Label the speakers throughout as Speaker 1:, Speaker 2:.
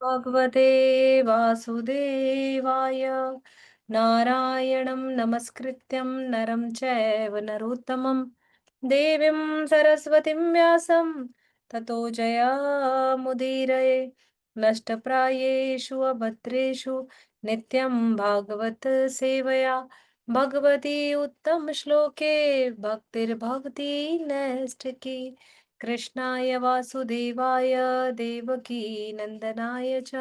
Speaker 1: भगवते वासुदेवाय। नारायणं नमस्कृत्यं नरं चैव नरोत्तमं देवीं सरस्वतीं व्यासं ततो जयमुदीरये। नष्टप्रायेषु अभद्रेषु नित्यं भागवत सेवया भगवती उत्तमश्लोके भक्तिर्भवती नैष्ठिकी। कृष्णाय वासुदेवाय देवकी नंदनाय च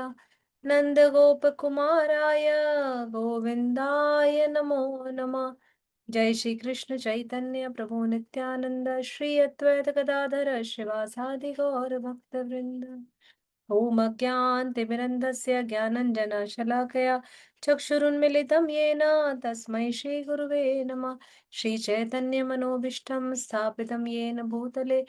Speaker 1: नंदगोपकुमाराय गोविंदाय नमो नमः। जय श्री कृष्ण चैतन्य प्रभु नित्यानंद श्री अद्वैत गदाधर शिवासादि गौर भक्त वृंद। ओम अज्ञानतिमिरन्धस्य ज्ञानञ्जनशलाकया चक्षुरुन्मिलितं येन तस्मै श्रीगुरुवे नमः। श्रीचैतन्यमनोभीष्टं स्थापितं येन भूतले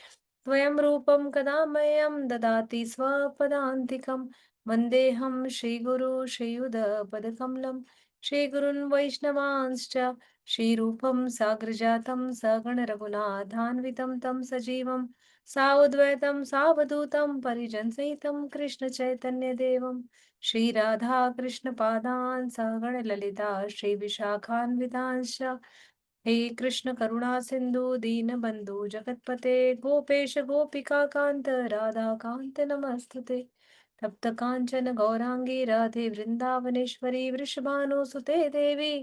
Speaker 1: स्वयं रूपं कदा मह्यं ददाति स्वपदान्तिकं। वन्देऽहं श्रीगुरु श्रीयुधपदकमलं श्रीगुरुन् वैष्णवांश्च श्रीरूपं साग्रजातं सगणरघुनाथान्वितं तं सजीवं सावद्वैतं सावधूतं परिजनसहितं कृष्णचैतन्यदेवं श्रीराधा कृष्णपादान् सगणललिता श्रीविशाखान्वितांश्च। हे कृष्ण करुणा सिंधु दीनबंधु जगतपते गोपेश गोपिका कांत राधा कांत नमस्तुते। तप्त कांचन गौरांगी राधे वृंदावनेश्वरी वृषभानुसुते देवी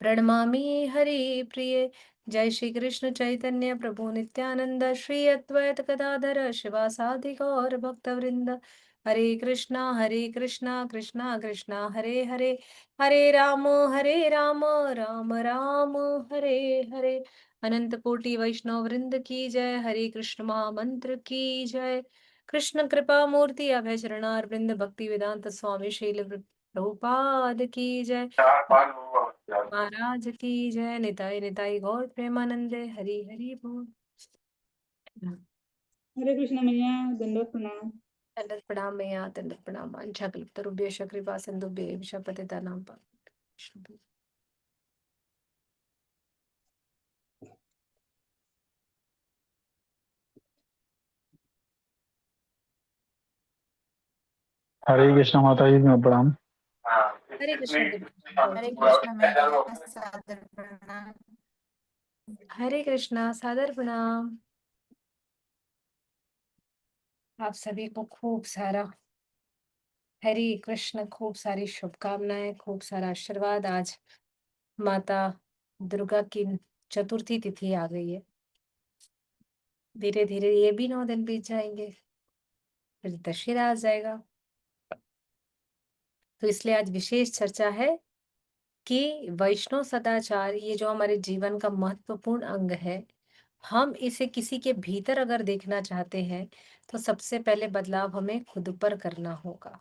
Speaker 1: प्रणमामि हरि प्रिये। जय श्री कृष्ण चैतन्य प्रभु नित्यानंद श्री अद्वैत गदाधर शिवासादि गौर भक्त वृंद। हरे कृष्णा कृष्णा कृष्णा हरे हरे हरे राम राम राम हरे हरे। अनंत कोटि वैष्णव वृंद की जय। हरे कृष्ण महामंत्र की जय। कृष्ण कृपा मूर्ति अभय चरणार वृंद भक्ति वेदांत स्वामी शील प्रभुपाद की जय। महाराज की जय। निताई निताई गौर प्रेमानंदे हरि हरि बोल।
Speaker 2: हरे कृष्ण मैया दंडवत प्रणाम।
Speaker 1: दंडवत प्रणाम मैया दंडवत प्रणाम। अंशकल्पतरुभ्यश्च कृपा सिन्धुभ्यश्च पतितानां पावनेभ्यो।
Speaker 3: हरे कृष्ण माता जी में प्रणाम।
Speaker 1: हरे कृष्ण
Speaker 4: हरे कृष्ण मैया सादर प्रणाम।
Speaker 1: हरे कृष्णा सादर प्रणाम। आप सभी को खूब सारा हरे कृष्ण, खूब सारी शुभकामनाएं, खूब सारा आशीर्वाद। आज माता दुर्गा की चतुर्थी तिथि आ गई है। धीरे धीरे ये भी 9 दिन बीत जाएंगे, फिर दशहरा आ जाएगा। तो इसलिए आज विशेष चर्चा है कि वैष्णव सदाचार, ये जो हमारे जीवन का महत्वपूर्ण अंग है, हम इसे किसी के भीतर अगर देखना चाहते हैं तो सबसे पहले बदलाव हमें खुद पर करना होगा।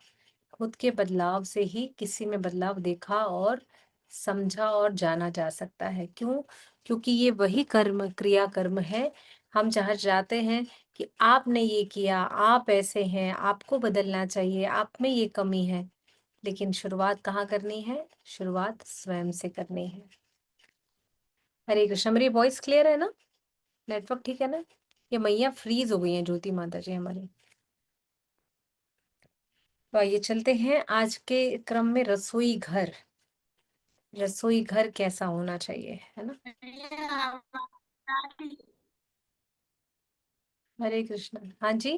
Speaker 1: खुद के बदलाव से ही किसी में बदलाव देखा और समझा और जाना जा सकता है। क्यों? क्योंकि ये वही कर्म, क्रिया कर्म है। हम जहाँ जाते हैं कि आपने ये किया, आप ऐसे हैं, आपको बदलना चाहिए, आप में ये कमी है, लेकिन शुरुआत कहाँ करनी है? शुरुआत स्वयं से करनी है। हरे कृष्ण। मेरी वॉइस क्लियर है ना? नेटवर्क ठीक है ना? ये मैया फ्रीज हो गई हैं ज्योति माता जी हमारी। तो आइए चलते हैं आज के क्रम में। रसोई घर, रसोई घर कैसा होना चाहिए, है ना? हरे कृष्ण। हाँ जी।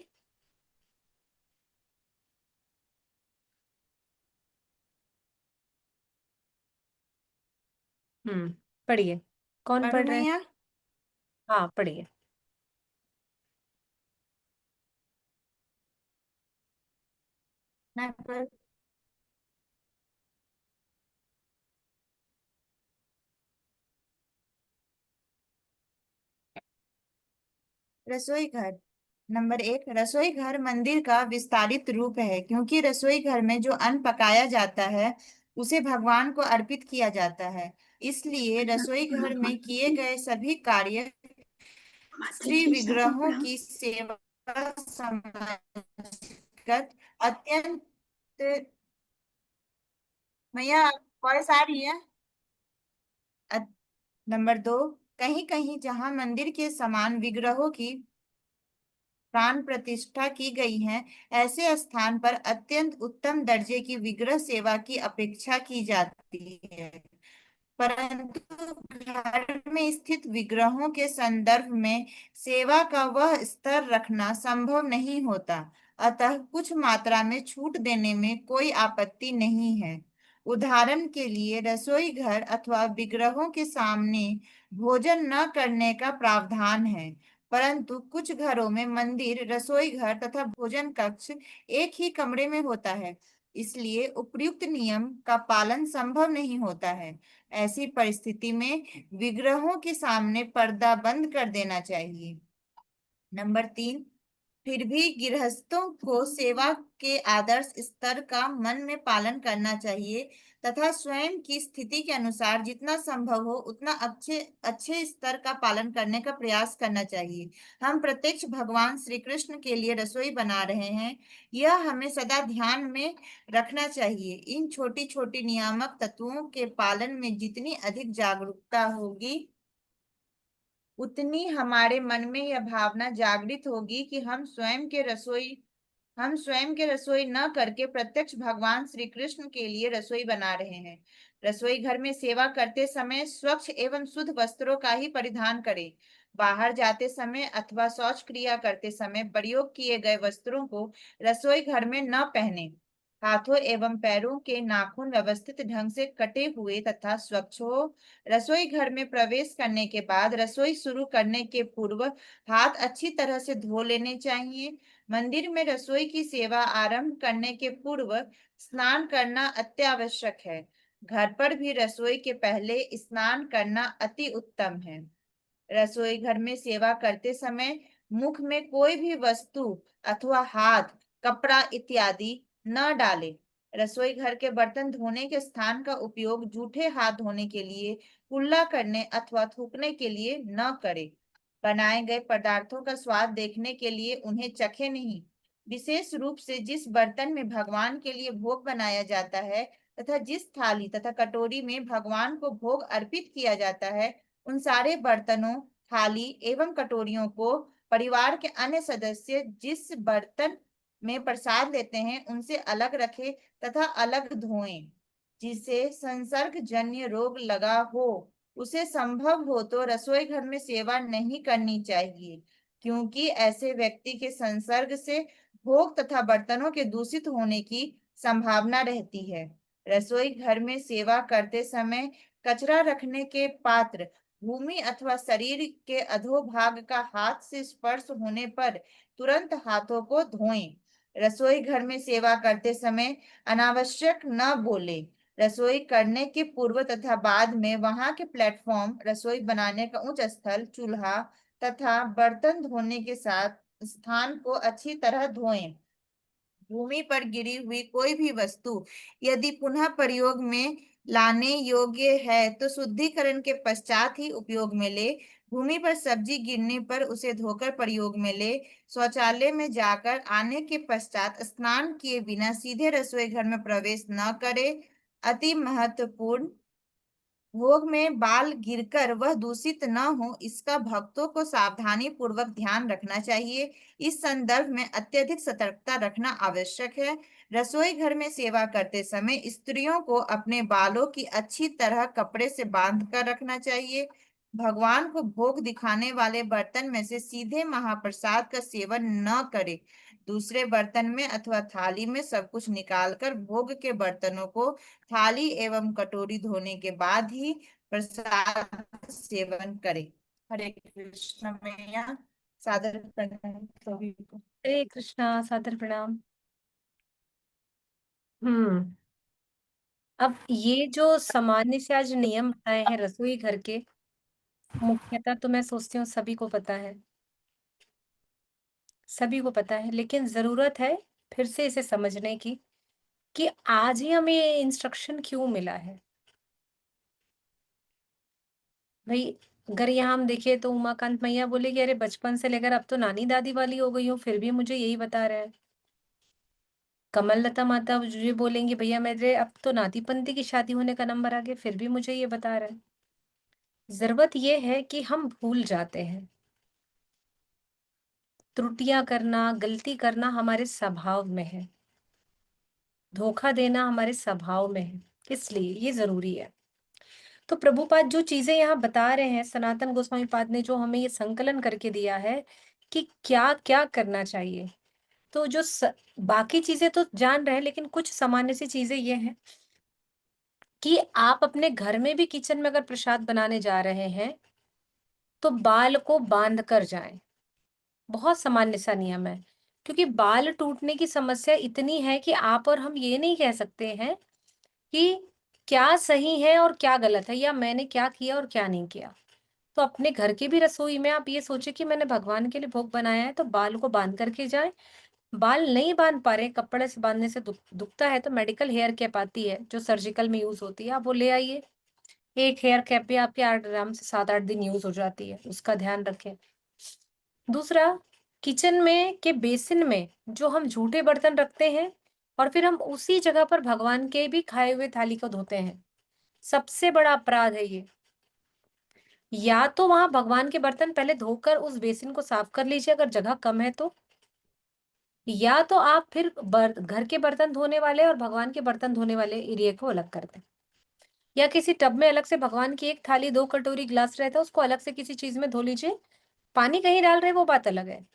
Speaker 1: पढ़िए। कौन
Speaker 4: पढ़ू
Speaker 1: पढ़ रहे हैं?
Speaker 4: मैया?
Speaker 1: हाँ पढ़िए।
Speaker 4: मैं पढ़ रसोई घर। नंबर 1, रसोई घर मंदिर का विस्तारित रूप है, क्योंकि रसोई घर में जो अन्न पकाया जाता है उसे भगवान को अर्पित किया जाता है। इसलिए रसोई घर में किए गए सभी कार्य श्री विग्रहों की सेवा समझकर अत्यंत। मैया वॉइस आ रही है? नंबर 2, कहीं कहीं जहां मंदिर के समान विग्रहों की प्राण प्रतिष्ठा की गई है, ऐसे स्थान पर अत्यंत उत्तम दर्जे की विग्रह सेवा की अपेक्षा की जाती है। परंतु घर में स्थित विग्रहों के संदर्भ में सेवा का वह स्तर रखना संभव नहीं होता, अतः कुछ मात्रा में छूट देने में कोई आपत्ति नहीं है। उदाहरण के लिए रसोई घर अथवा विग्रहों के सामने भोजन न करने का प्रावधान है, परंतु कुछ घरों में मंदिर, रसोई घर तथा भोजन कक्ष एक ही कमरे में होता है, इसलिए उपर्युक्त नियम का पालन संभव नहीं होता है। ऐसी परिस्थिति में विग्रहों के सामने पर्दा बंद कर देना चाहिए। नंबर 3, फिर भी गृहस्थों को सेवा के आदर्श स्तर का मन में पालन करना चाहिए तथा स्वयं की स्थिति के अनुसार जितना संभव हो उतना अच्छे अच्छे स्तर का पालन करने का प्रयास करना चाहिए। हम प्रत्यक्ष भगवान श्री कृष्ण के लिए रसोई बना रहे हैं, यह हमें सदा ध्यान में रखना चाहिए। इन छोटी छोटी नियामक तत्वों के पालन में जितनी अधिक जागरूकता होगी, उतनी हमारे मन में यह भावना जागृत होगी कि हम स्वयं के रसोई न करके प्रत्यक्ष भगवान श्री कृष्ण के लिए रसोई बना रहे हैं। रसोई घर में सेवा करते समय स्वच्छ एवं शुद्ध वस्त्रों का ही परिधान करें। बाहर जाते समय अथवा शौच क्रिया करते समय प्रयोग किए गए वस्त्रों को रसोई घर में न पहने। हाथों एवं पैरों के नाखून व्यवस्थित ढंग से कटे हुए तथा स्वच्छ हो। रसोई घर में प्रवेश करने के बाद रसोई शुरू करने के पूर्व हाथ अच्छी तरह से धो लेने चाहिए। मंदिर में रसोई की सेवा आरंभ करने के पूर्व स्नान करना अत्यावश्यक है। घर पर भी रसोई के पहले स्नान करना अति उत्तम है। रसोई घर में सेवा करते समय मुख में कोई भी वस्तु अथवा हाथ, कपड़ा इत्यादि न डालें। रसोई घर के बर्तन धोने के स्थान का उपयोग जूठे हाथ धोने के लिए, कुल्ला करने अथवा थूकने के लिए न करें। बनाए गए पदार्थों का स्वाद देखने के लिए उन्हें चखें नहीं। विशेष रूप से जिस बर्तन में भगवान के लिए भोग बनाया जाता है तथा जिस थाली तथा कटोरी में भगवान को भोग अर्पित किया जाता है, उन सारे बर्तनों, थाली एवं कटोरियों को परिवार के अन्य सदस्य जिस बर्तन में प्रसाद लेते हैं उनसे अलग रखें तथा अलग धोएं। जिसे संसर्ग जन्य रोग लगा हो, उसे संभव हो तो रसोई घर में सेवा नहीं करनी चाहिए, क्योंकि ऐसे व्यक्ति के संसर्ग से भोग तथा बर्तनों के दूषित होने की संभावना रहती है। रसोई घर में सेवा करते समय कचरा रखने के पात्र, भूमि अथवा शरीर के अधोभाग का हाथ से स्पर्श होने पर तुरंत हाथों को धोएं। रसोई घर में सेवा करते समय अनावश्यक न बोले। रसोई करने के पूर्व तथा बाद में वहां के प्लेटफॉर्म, रसोई बनाने का उच्च स्थल, चूल्हा तथा बर्तन धोने के साथ स्थान को अच्छी तरह धोएं। भूमि पर गिरी हुई कोई भी वस्तु यदि पुनः प्रयोग में लाने योग्य है तो शुद्धिकरण के पश्चात ही उपयोग में ले। भूमि पर सब्जी गिरने पर उसे धोकर प्रयोग में ले। शौचालय में जाकर आने के पश्चात स्नान किए बिना सीधे रसोई घर में प्रवेश न करे। अति महत्वपूर्ण, भोग में बाल गिरकर वह दूषित न हो, इसका भक्तों को सावधानी पूर्वक ध्यान रखना चाहिए। इस संदर्भ में अत्यधिक सतर्कता रखना आवश्यक है। रसोई घर में सेवा करते समय स्त्रियों को अपने बालों की अच्छी तरह कपड़े से बांध कर रखना चाहिए। भगवान को भोग दिखाने वाले बर्तन में से सीधे महाप्रसाद का सेवन न करें। दूसरे बर्तन में अथवा थाली में सब कुछ निकालकर भोग के बर्तनों को थाली एवं कटोरी धोने के बाद ही प्रसाद सेवन करें। हरे कृष्ण मैया, सादर प्रणाम सभी को।
Speaker 1: हरे कृष्णा, सादर प्रणाम। हम्म अब ये जो सामान्य से आज नियम बताए हैं रसोई घर के, मुख्यतः तो मैं सोचती हूँ सभी को पता है, सभी को पता है, लेकिन जरूरत है फिर से इसे समझने की कि आज ही हमें ये इंस्ट्रक्शन क्यों मिला है। भाई अगर यहाँ हम देखें तो उमाकांत मैया बोले कि अरे बचपन से लेकर अब तो नानी दादी वाली हो गई हूँ, फिर भी मुझे यही बता रहा है। कमल लता माता मुझे बोलेंगी भैया मेरे अब तो नाती पंती की शादी होने का नंबर आ गया, फिर भी मुझे ये बता रहा है। जरूरत ये है कि हम भूल जाते हैं। त्रुटियां करना, गलती करना हमारे स्वभाव में है। धोखा देना हमारे स्वभाव में है, इसलिए ये जरूरी है। तो प्रभुपाद जो चीजें यहाँ बता रहे हैं, सनातन गोस्वामी पाद ने जो हमें ये संकलन करके दिया है कि क्या क्या करना चाहिए, तो बाकी चीजें तो जान रहे हैं, लेकिन कुछ सामान्य सी चीजें ये हैं कि आप अपने घर में भी किचन में अगर प्रसाद बनाने जा रहे हैं तो बाल को बांध कर जाएं। बहुत सामान्य सा नियम है, क्योंकि बाल टूटने की समस्या इतनी है कि आप और हम ये नहीं कह सकते हैं कि क्या सही है और क्या गलत है, या मैंने क्या किया और क्या नहीं किया। तो अपने घर की भी रसोई में आप ये सोचे कि मैंने भगवान के लिए भोग बनाया है, तो बाल को बांध करके जाए। बाल नहीं बांध पा रहे, कपड़े से बांधने से दुखता है, तो मेडिकल हेयर कैप आती है जो सर्जिकल में यूज होती है, आप वो ले आइए। एक हेयर कैप भी आपके आराम से 7-8 दिन यूज हो जाती है, उसका ध्यान रखें। दूसरा, किचन में के बेसिन में जो हम झूठे बर्तन रखते हैं और फिर हम उसी जगह पर भगवान के भी खाए हुए थाली को धोते हैं, सबसे बड़ा अपराध है ये। या तो वहां भगवान के बर्तन पहले धोकर उस बेसिन को साफ कर लीजिए अगर जगह कम है तो, या तो आप फिर घर के बर्तन धोने वाले और भगवान के बर्तन धोने वाले एरिया को अलग कर दें, या किसी टब में अलग से भगवान की एक थाली 2 कटोरी ग्लास रहता है उसको अलग से किसी चीज में धो लीजिए। पानी कहीं डाल रहे वो बात अलग है,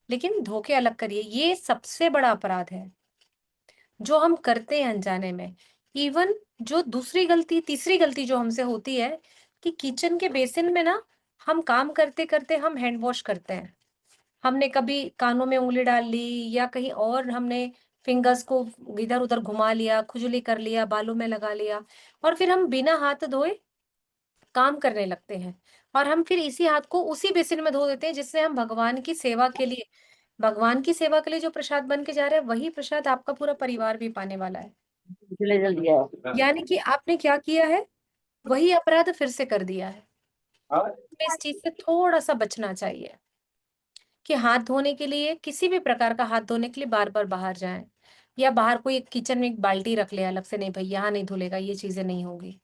Speaker 1: लेकिन धो के अलग करिए। ये सबसे बड़ा अपराध है जो हम करते हैं अनजाने में। इवन जो दूसरी गलती, तीसरी गलती जो हमसे होती है कि किचन के बेसिन में ना हम काम करते करते हम हैंड वॉश करते हैं। हमने कभी कानों में उंगली डाल ली या कहीं और हमने फिंगर्स को इधर उधर घुमा लिया, खुजली कर लिया, बालों में लगा लिया, और फिर हम बिना हाथ धोए काम करने लगते हैं। और हम फिर इसी हाथ को उसी बेसिन में धो देते हैं जिससे हम भगवान की सेवा के लिए जो प्रसाद बन के जा रहा है वही प्रसाद आपका पूरा परिवार भी पाने वाला है।
Speaker 5: इसलिए जल्दी आओ।
Speaker 1: यानी कि आपने क्या किया है, वही अपराध फिर से कर दिया है। हमें इस चीज से थोड़ा सा बचना चाहिए कि हाथ धोने के लिए, किसी भी प्रकार का हाथ धोने के लिए बार बार बाहर जाएं, या बाहर कोई किचन में एक बाल्टी रख ले अलग से, नहीं भाई यहाँ नहीं धुलेगा, ये चीजें नहीं होगी।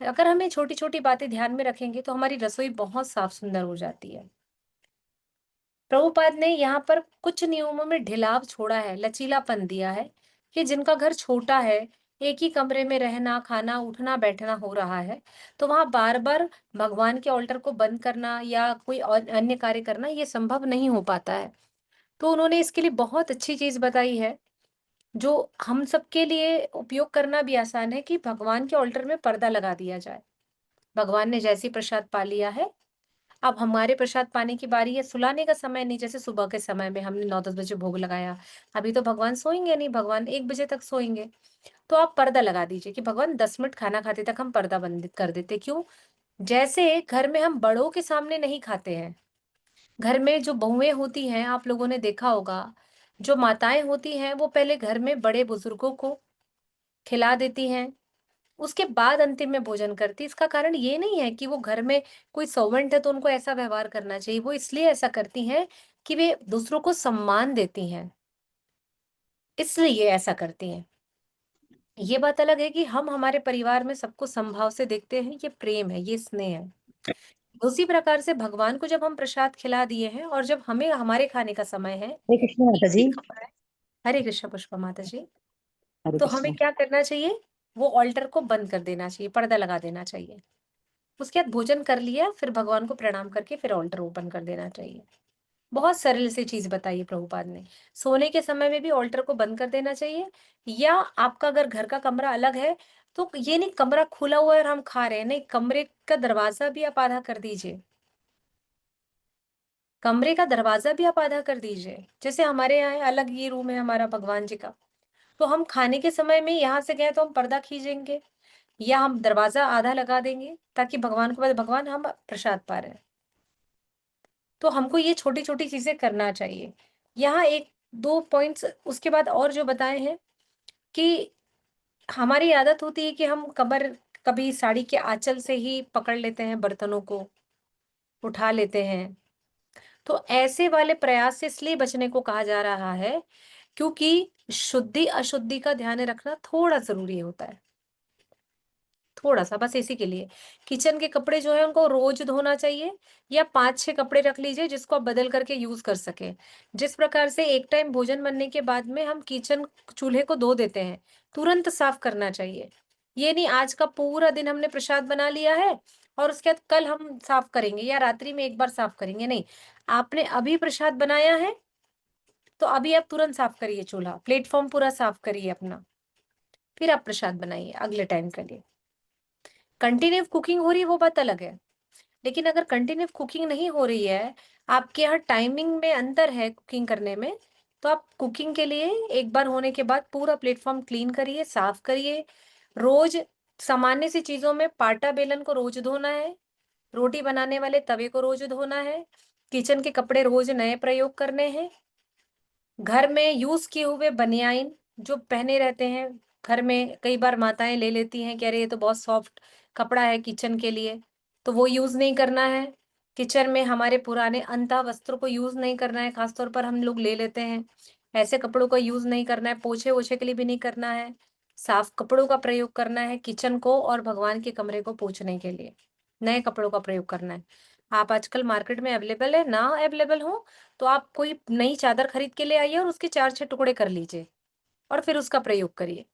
Speaker 1: अगर हमें छोटी छोटी बातें ध्यान में रखेंगे तो हमारी रसोई बहुत साफ सुंदर हो जाती है। प्रभुपाद ने यहाँ पर कुछ नियमों में ढिलाव छोड़ा है, लचीलापन दिया है कि जिनका घर छोटा है, एक ही कमरे में रहना, खाना, उठना बैठना हो रहा है, तो वहां बार बार भगवान के ऑल्टर को बंद करना या कोई और अन्य कार्य करना ये संभव नहीं हो पाता है। तो उन्होंने इसके लिए बहुत अच्छी चीज बताई है जो हम सबके लिए उपयोग करना भी आसान है, कि भगवान के ऑल्टर में पर्दा लगा दिया जाए। भगवान ने जैसी प्रसाद पा लिया है, अब हमारे प्रसाद पाने की बारी है। सुलाने का समय नहीं, जैसे सुबह के समय में हमने 9-10 बजे भोग लगाया, अभी तो भगवान सोएंगे नहीं, भगवान 1 बजे तक सोएंगे। तो आप पर्दा लगा दीजिए कि भगवान 10 मिनट खाना खाते तक हम पर्दा बंद कर देते। क्यों? जैसे घर में हम बड़ों के सामने नहीं खाते हैं, घर में जो बहुएं होती हैं, आप लोगों ने देखा होगा, जो माताएं होती हैं वो पहले घर में बड़े बुजुर्गों को खिला देती हैं, उसके बाद अंतिम में भोजन करती। इसका कारण ये नहीं है कि वो घर में कोई सर्वेंट है तो उनको ऐसा व्यवहार करना चाहिए, वो इसलिए ऐसा करती हैं कि वे दूसरों को सम्मान देती हैं, इसलिए ये ऐसा करती हैं। ये बात अलग है कि हम हमारे परिवार में सबको समभाव से देखते हैं, ये प्रेम है, ये स्नेह है। उसी प्रकार से भगवान को जब हम प्रसाद खिला दिए हैं और जब हमें हमारे खाने का समय है,
Speaker 5: हरे कृष्ण माता
Speaker 1: इसी
Speaker 5: जी।
Speaker 1: कमरा है। हरे कृष्ण पुष्पा माता जी।
Speaker 5: हरे
Speaker 1: तो
Speaker 5: कृष्ण।
Speaker 1: हमें क्या करना चाहिए, वो ऑल्टर को बंद कर देना चाहिए, पर्दा लगा देना चाहिए। उसके बाद भोजन कर लिया, फिर भगवान को प्रणाम करके फिर ऑल्टर ओपन कर देना चाहिए। बहुत सरल सी चीज बताई है प्रभुपाद ने। सोने के समय में भी ऑल्टर को बंद कर देना चाहिए, या आपका अगर घर का कमरा अलग है तो ये नहीं कमरा खुला हुआ है और हम खा रहे हैं, नहीं, कमरे का दरवाजा भी आप आधा कर दीजिए। कमरे का दरवाजा भी आप आधा कर दीजिए। जैसे हमारे यहाँ है, अलग ये रूम है हमारा भगवान जी का, तो हम खाने के समय में यहाँ से गए तो हम पर्दा खींचेंगे या हम दरवाजा आधा लगा देंगे ताकि भगवान को, भगवान हम प्रसाद पा रहे हैं। तो हमको ये छोटी छोटी चीजें करना चाहिए। यहाँ एक दो पॉइंट्स उसके बाद और जो बताए हैं कि हमारी आदत होती है कि हम कभी साड़ी के आंचल से ही पकड़ लेते हैं, बर्तनों को उठा लेते हैं। तो ऐसे वाले प्रयास से इसलिए बचने को कहा जा रहा है क्योंकि शुद्धि अशुद्धि का ध्यान रखना थोड़ा जरूरी होता है। थोड़ा सा, बस इसी के लिए। किचन के कपड़े जो है उनको रोज धोना चाहिए, या 5-6 कपड़े रख लीजिए जिसको आप बदल करके यूज कर सके। जिस प्रकार से एक टाइम भोजन बनने के बाद में हम किचन चूल्हे को धो देते हैं, तुरंत साफ करना चाहिए। ये नहीं आज का पूरा दिन हमने प्रसाद बना लिया है और उसके बाद कल हम साफ करेंगे या रात्रि में एक बार साफ करेंगे, नहीं। आपने अभी प्रसाद बनाया है तो अभी आप तुरंत साफ करिए, चूल्हा प्लेटफॉर्म पूरा साफ करिए अपना, फिर आप प्रसाद बनाइए अगले टाइम के लिए। कंटिन्यू कुकिंग हो रही है वो बात अलग है, लेकिन अगर कंटिन्यू कुकिंग नहीं हो रही है, आपके यहाँ टाइमिंग में अंतर है कुकिंग करने में, तो आप कुकिंग के लिए एक बार होने के बाद पूरा प्लेटफॉर्म क्लीन करिए, साफ करिए। रोज सामान्य सी चीजों में पाटा बेलन को रोज धोना है, रोटी बनाने वाले तवे को रोज धोना है, किचन के कपड़े रोज नए प्रयोग करने हैं। घर में यूज किए हुए बनियाइन जो पहने रहते हैं, घर में कई बार माताएं ले लेती हैं कि अरे ये तो बहुत सॉफ्ट कपड़ा है किचन के लिए, तो वो यूज नहीं करना है। किचन में हमारे पुराने अंता वस्त्रों को यूज नहीं करना है, खासतौर पर हम लोग ले लेते हैं, ऐसे कपड़ों का यूज नहीं करना है, पोछे ओछे के लिए भी नहीं करना है। साफ कपड़ों का प्रयोग करना है किचन को और भगवान के कमरे को पोछने के लिए, नए कपड़ों का प्रयोग करना है। आप आजकल मार्केट में अवेलेबल है, ना अवेलेबल हो तो आप कोई नई चादर खरीद के ले आइए और उसके 4-6 टुकड़े कर लीजिए और फिर उसका प्रयोग करिए।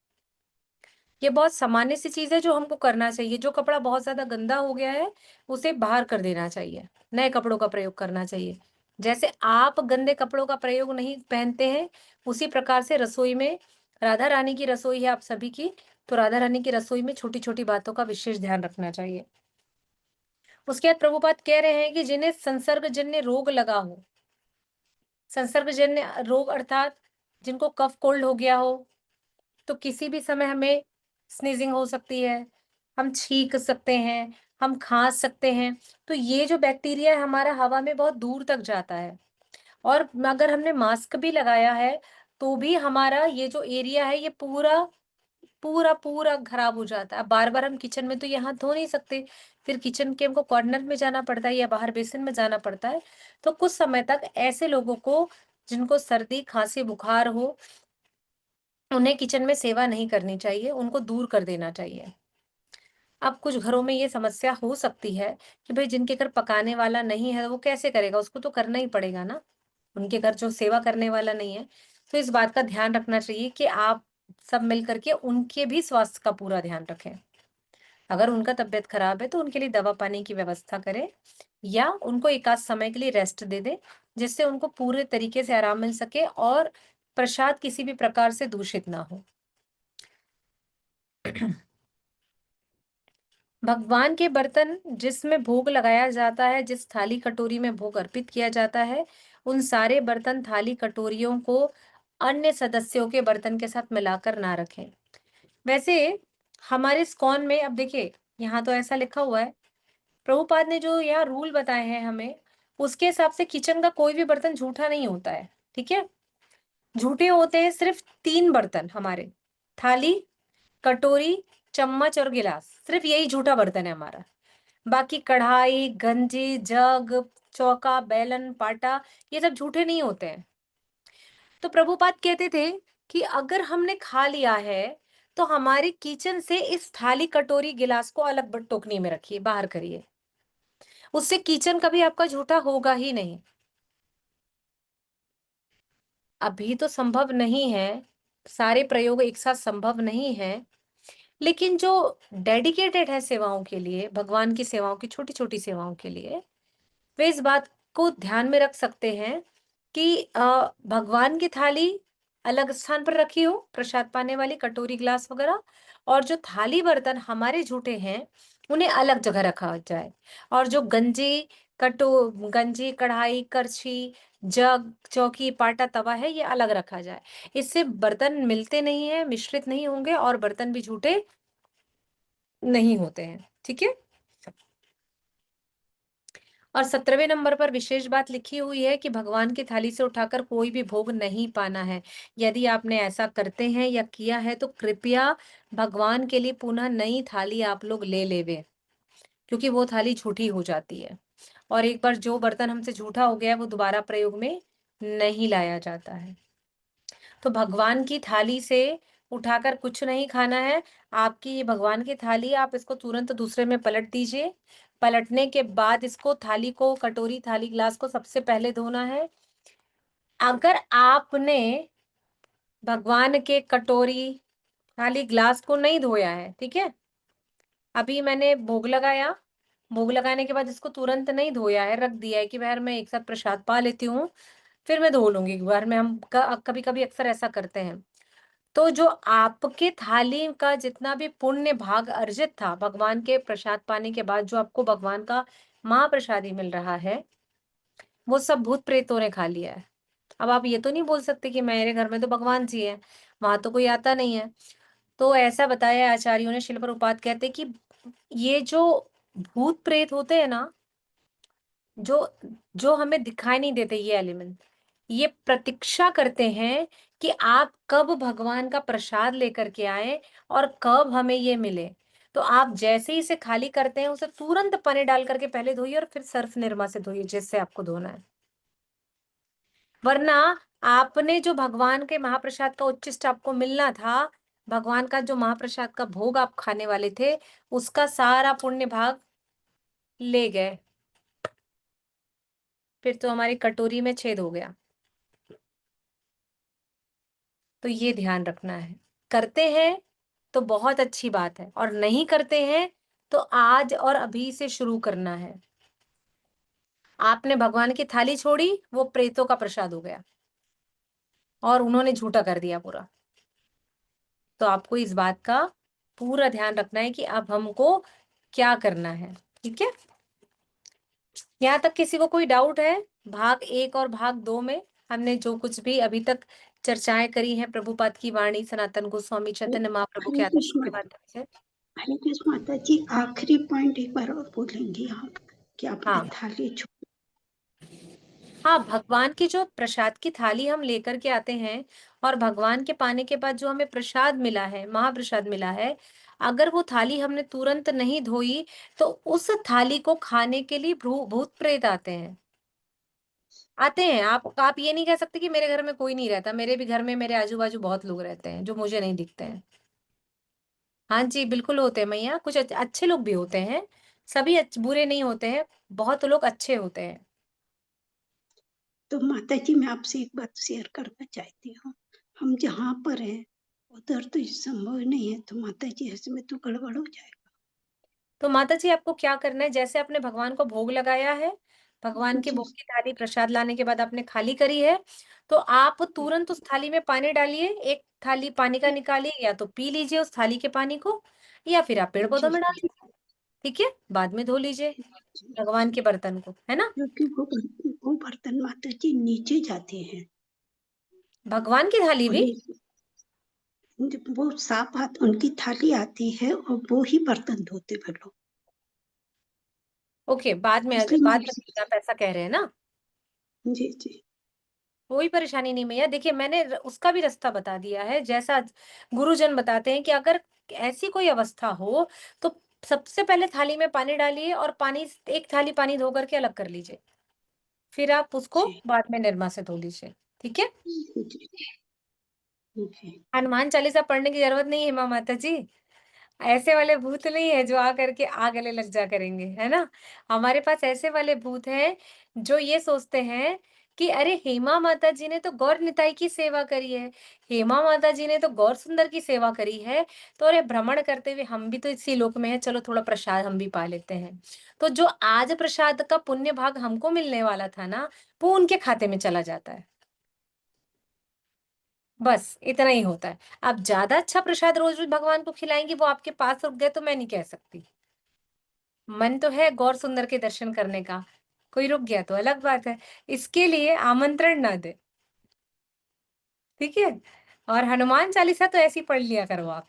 Speaker 1: ये बहुत सामान्य सी चीज है जो हमको करना चाहिए। जो कपड़ा बहुत ज्यादा गंदा हो गया है उसे बाहर कर देना चाहिए, नए कपड़ों का प्रयोग करना चाहिए। जैसे आप गंदे कपड़ों का प्रयोग नहीं पहनते हैं, उसी प्रकार से रसोई में, राधा रानी की रसोई है आप सभी की, तो राधा रानी की रसोई में छोटी छोटी बातों का विशेष ध्यान रखना चाहिए। उसके बाद प्रभुपाद कह रहे हैं कि जिन्हें संसर्गजन्य रोग लगा हो, संसर्गजन्य रोग अर्थात जिनको कफ कोल्ड हो गया हो, तो किसी भी समय हमें स्नीजिंग हो सकती है, हम छींक सकते हैं, हम खांस सकते हैं। तो ये जो बैक्टीरिया है हमारा हवा में बहुत दूर तक जाता है, और अगर हमने मास्क भी लगाया है तो भी हमारा ये जो एरिया है ये पूरा पूरा पूरा खराब हो जाता है। बार बार हम किचन में तो ये हाथ धो नहीं सकते, फिर किचन के हमको कॉर्नर में जाना पड़ता है या बाहर बेसिन में जाना पड़ता है। तो कुछ समय तक ऐसे लोगों को जिनको सर्दी खांसी बुखार हो, उन्हें किचन में सेवा नहीं करनी चाहिए, उनको दूर कर देना चाहिए। अब कुछ घरों में ये समस्या हो सकती है कि भाई जिनके घर पकाने वाला नहीं है वो कैसे करेगा, उसको तो करना ही पड़ेगा ना, उनके घर जो सेवा करने वाला नहीं है। तो इस बात का ध्यान रखना चाहिए कि आप सब मिल करके उनके भी स्वास्थ्य का पूरा ध्यान रखें। अगर उनका तबीयत खराब है तो उनके लिए दवा पानी की व्यवस्था करें, या उनको एक आध समय के लिए रेस्ट दे दें, जिससे उनको पूरे तरीके से आराम मिल सके और प्रसाद किसी भी प्रकार से दूषित ना हो। भगवान के बर्तन जिसमें भोग लगाया जाता है, जिस थाली कटोरी में भोग अर्पित किया जाता है, उन सारे बर्तन थाली कटोरियों को अन्य सदस्यों के बर्तन के साथ मिलाकर ना रखें। वैसे हमारे इस्कॉन में अब देखिए, यहाँ तो ऐसा लिखा हुआ है, प्रभुपाद ने जो यहाँ रूल बताए हैं हमें, उसके हिसाब से किचन का कोई भी बर्तन झूठा नहीं होता है, ठीक है। झूठे होते हैं सिर्फ 3 बर्तन हमारे, थाली, कटोरी, चम्मच और गिलास, सिर्फ यही झूठा बर्तन है हमारा। बाकी कढ़ाई, गंजी, जग, चौका, बेलन, पाटा, ये सब झूठे नहीं होते हैं। तो प्रभुपाद कहते थे कि अगर हमने खा लिया है तो हमारी किचन से इस थाली कटोरी गिलास को अलग टोकनी में रखिए, बाहर करिए, उससे किचन कभी आपका झूठा होगा ही नहीं। अभी तो संभव नहीं है, सारे प्रयोग एक साथ संभव नहीं है, लेकिन जो डेडिकेटेड है सेवाओं के लिए, भगवान की सेवाओं की, छोटी छोटी सेवाओं के लिए, वे इस बात को ध्यान में रख सकते हैं कि भगवान की थाली अलग स्थान पर रखी हो, प्रसाद पाने वाली कटोरी गिलास वगैरह, और जो थाली बर्तन हमारे झूठे हैं उन्हें अलग जगह रखा जाए। और जो गंजी, कढ़ाई, करछी, जग, चौकी, पाटा, तवा है, ये अलग रखा जाए। इससे बर्तन मिलते नहीं है, मिश्रित नहीं होंगे और बर्तन भी झूठे नहीं होते हैं, ठीक है। और 17वें नंबर पर विशेष बात लिखी हुई है कि भगवान की थाली से उठाकर कोई भी भोग नहीं पाना है। यदि आपने ऐसा करते हैं या किया है तो कृपया भगवान के लिए पुनः नई थाली आप लोग ले लेवे, क्योंकि वो थाली झूठी हो जाती है। और एक बार जो बर्तन हमसे झूठा हो गया है वो दोबारा प्रयोग में नहीं लाया जाता है। तो भगवान की थाली से उठाकर कुछ नहीं खाना है। आपकी ये भगवान की थाली है, आप इसको तुरंत दूसरे में पलट दीजिए। पलटने के बाद इसको थाली को, कटोरी, थाली, ग्लास को सबसे पहले धोना है। अगर आपने भगवान के कटोरी, थाली, ग्लास को नहीं धोया है, ठीक है, अभी मैंने भोग लगाया, भोग लगाने के बाद इसको तुरंत नहीं धोया है, रख दिया है कि यार मैं एक साथ प्रसाद पा लेती हूँ, फिर मैं धो लूंगी एक बार में। हम कभी कभी अक्सर ऐसा करते हैं। तो जो आपके थाली का जितना भी पुण्य भाग अर्जित था भगवान के प्रसाद पाने के बाद, जो आपको भगवान का महाप्रसादी मिल रहा है, वो सब भूत प्रेतों ने खा लिया है। अब आप ये तो नहीं बोल सकते कि मेरे घर में तो भगवान जी है, वहां तो कोई आता नहीं है। तो ऐसा बताया आचार्यों ने, शिल प्रभुपाद कहते कि ये जो भूत प्रेत होते हैं ना, जो जो हमें दिखाई नहीं देते, ये एलिमेंट, ये प्रतीक्षा करते हैं कि आप कब भगवान का प्रसाद लेकर के आए और कब हमें ये मिले। तो आप जैसे ही इसे खाली करते हैं, उसे तुरंत पानी डाल करके पहले धोइए और फिर सर्फ निरमा से धोइए, जिससे आपको धोना है। वरना आपने जो भगवान के महाप्रसाद का उच्चिष्ट आपको मिलना था, भगवान का जो महाप्रसाद का भोग आप खाने वाले थे, उसका सारा पुण्य भाग ले गए, फिर तो हमारी कटोरी में छेद हो गया। तो ये ध्यान रखना है। करते हैं तो बहुत अच्छी बात है, और नहीं करते हैं तो आज और अभी से शुरू करना है। आपने भगवान की थाली छोड़ी, वो प्रेतों का प्रसाद हो गया और उन्होंने झूठा कर दिया पूरा। तो आपको इस बात का पूरा ध्यान रखना है कि अब हमको क्या करना है, ठीक है। यहाँ तक किसी को कोई डाउट है? भाग 1 और भाग 2 में हमने जो कुछ भी अभी तक चर्चाएं करी हैं प्रभुपाद की वाणी, सनातन गोस्वामी चैतन्य महाप्रभु के
Speaker 6: हरे
Speaker 1: आदेश
Speaker 6: कृष्ण
Speaker 1: के माध्यम से।
Speaker 6: हरे कृष्ण माता जी, आखिरी पॉइंट एक बार और बोलेंगी आप कि आपने
Speaker 1: हाँ
Speaker 6: थाली छोड़।
Speaker 1: हाँ, भगवान की जो प्रसाद की थाली हम लेकर के आते हैं और भगवान के पाने के बाद जो हमें प्रसाद मिला है, महाप्रसाद मिला है, अगर वो थाली हमने तुरंत नहीं धोई, तो उस थाली को खाने के लिए भूत प्रेत आते हैं। आते हैं। आप ये नहीं कह सकते कि मेरे घर में कोई नहीं रहता। मेरे भी घर में, मेरे आजू बाजू बहुत लोग रहते हैं जो मुझे नहीं दिखते हैं। हाँ जी, बिल्कुल होते हैं मैया। कुछ अच्छे लोग भी होते हैं, सभी बुरे नहीं होते हैं, बहुत लोग अच्छे होते हैं।
Speaker 6: तो माता जी, मैं आपसे एक बात शेयर करना चाहती हूँ। हम जहाँ पर हैं उधर तो ये संभव नहीं है, तो माता जी इसमें तो गड़बड़ हो जाएगा।
Speaker 1: तो माता जी, आपको क्या करना है, जैसे आपने भगवान को भोग लगाया है, भगवान के
Speaker 6: जी
Speaker 1: भोग की थाली प्रसाद लाने के बाद आपने खाली करी है, तो आप तुरंत उस थाली में पानी डालिए। एक थाली पानी का निकालिए, या तो पी लीजिए उस थाली के पानी को, या फिर आप पेड़
Speaker 6: जी
Speaker 1: पौधों में डाल दीजिए, ठीक है। बाद में धो लीजिए
Speaker 6: जी।
Speaker 1: भगवान के बर्तन को, है ना।
Speaker 6: क्योंकि वो बर्तन माता जी नीचे जाते हैं,
Speaker 1: भगवान की थाली
Speaker 6: और
Speaker 1: भी।
Speaker 6: वो साफ हाथ उनकी थाली आती है और वो ही बर्तन धोते हैं लोग।
Speaker 1: ओके, बाद में,
Speaker 6: इसलिए
Speaker 1: बाद
Speaker 6: मैं
Speaker 1: में आप ऐसा कह रहे हैं ना।
Speaker 6: जी जी
Speaker 1: कोई परेशानी नहीं भैया, देखिए मैंने उसका भी रास्ता बता दिया है, जैसा गुरुजन बताते हैं कि अगर ऐसी कोई अवस्था हो, तो सबसे पहले थाली में पानी डालिए और पानी, एक थाली पानी धो करके अलग कर लीजिए, फिर आप उसको
Speaker 6: जी
Speaker 1: बाद में निरमा से धो लीजिए, ठीक है।
Speaker 6: जी जी।
Speaker 1: हनुमान चालीसा पढ़ने की जरूरत नहीं है माँ माता जी। ऐसे वाले भूत नहीं है जो आ करके आ गले लग जा करेंगे, है ना। हमारे पास ऐसे वाले भूत हैं जो ये सोचते हैं कि अरे हेमा माता जी ने तो गौर निताई की सेवा करी है, हेमा माता जी ने तो गौर सुंदर की सेवा करी है, तो अरे भ्रमण करते हुए हम भी तो इसी लोक में है, चलो थोड़ा प्रसाद हम भी पा लेते हैं। तो जो आज प्रसाद का पुण्य भाग हमको मिलने वाला था ना, वो उनके खाते में चला जाता है। बस इतना ही होता है। आप ज्यादा अच्छा प्रसाद रोज रोज भगवान को खिलाएंगे, वो आपके पास रुक गए तो मैं नहीं कह सकती। मन तो है गौर सुंदर के दर्शन करने का, कोई रुक गया तो अलग बात है, इसके लिए आमंत्रण ना दे, ठीक है। और हनुमान चालीसा तो ऐसी पढ़ लिया करो आप,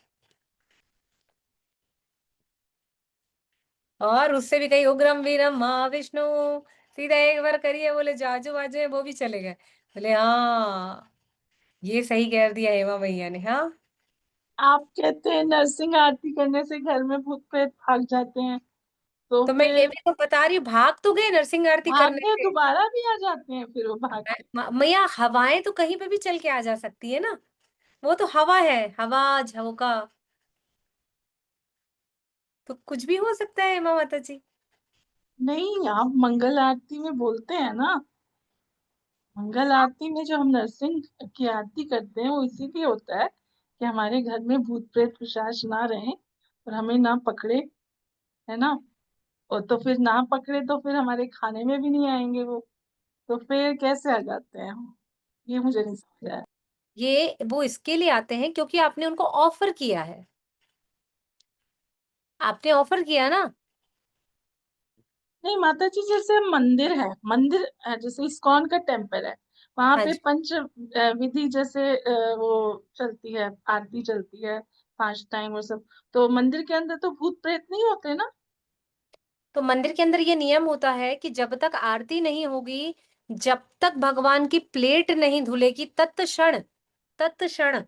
Speaker 1: और उससे भी कहीं उग्रम वीरम महाविष्णु, सीधा एक बार करिए, बोले जो आजू बाजू है वो भी चले गए, बोले हाँ ये सही कह दिया हेमा भैया ने। हाँ,
Speaker 2: आप कहते हैं नरसिंह आरती करने से घर में भूत प्रेत भाग जाते हैं, तो
Speaker 1: तो मैं ये
Speaker 2: फिर
Speaker 1: भी तो बता रही हूँ, भाग तो गए नरसिंह आरती करने
Speaker 2: भागने
Speaker 1: से।
Speaker 2: दोबारा भी आ जाते हैं फिर वो भाग के।
Speaker 1: मैया हवाएं तो कहीं पे भी चल के आ जा सकती है ना। वो तो हवा है, हवा, झोंका, तो कुछ भी हो सकता है हेमा माता जी।
Speaker 2: नहीं, आप मंगल आरती में बोलते हैं ना, मंगल आरती में जो हम नरसिंह की आरती करते हैं वो इसीलिए होता है कि हमारे घर में भूत प्रेत पिशाच ना रहें और हमें ना पकड़े, है ना। और तो फिर ना पकड़े तो फिर हमारे खाने में भी नहीं आएंगे वो, तो फिर कैसे आ जाते हैं हम, ये मुझे नहीं समझ आया।
Speaker 1: ये वो इसके लिए आते हैं क्योंकि आपने उनको ऑफर किया है, आपने ऑफर किया ना।
Speaker 2: नहीं माता जी, जैसे मंदिर है, मंदिर है, जैसे इस्कॉन का टेम्पल है, वहां
Speaker 1: हाँ
Speaker 2: पे
Speaker 1: जी,
Speaker 2: पंच विधि जैसे वो चलती है, आरती चलती है 5 टाइम और सब। तो मंदिर के अंदर तो भूत प्रेत नहीं होते ना।
Speaker 1: तो मंदिर के अंदर ये नियम होता है कि जब तक आरती नहीं होगी, जब तक भगवान की प्लेट नहीं धुलेगी, तत्क्षण, तत्क्षण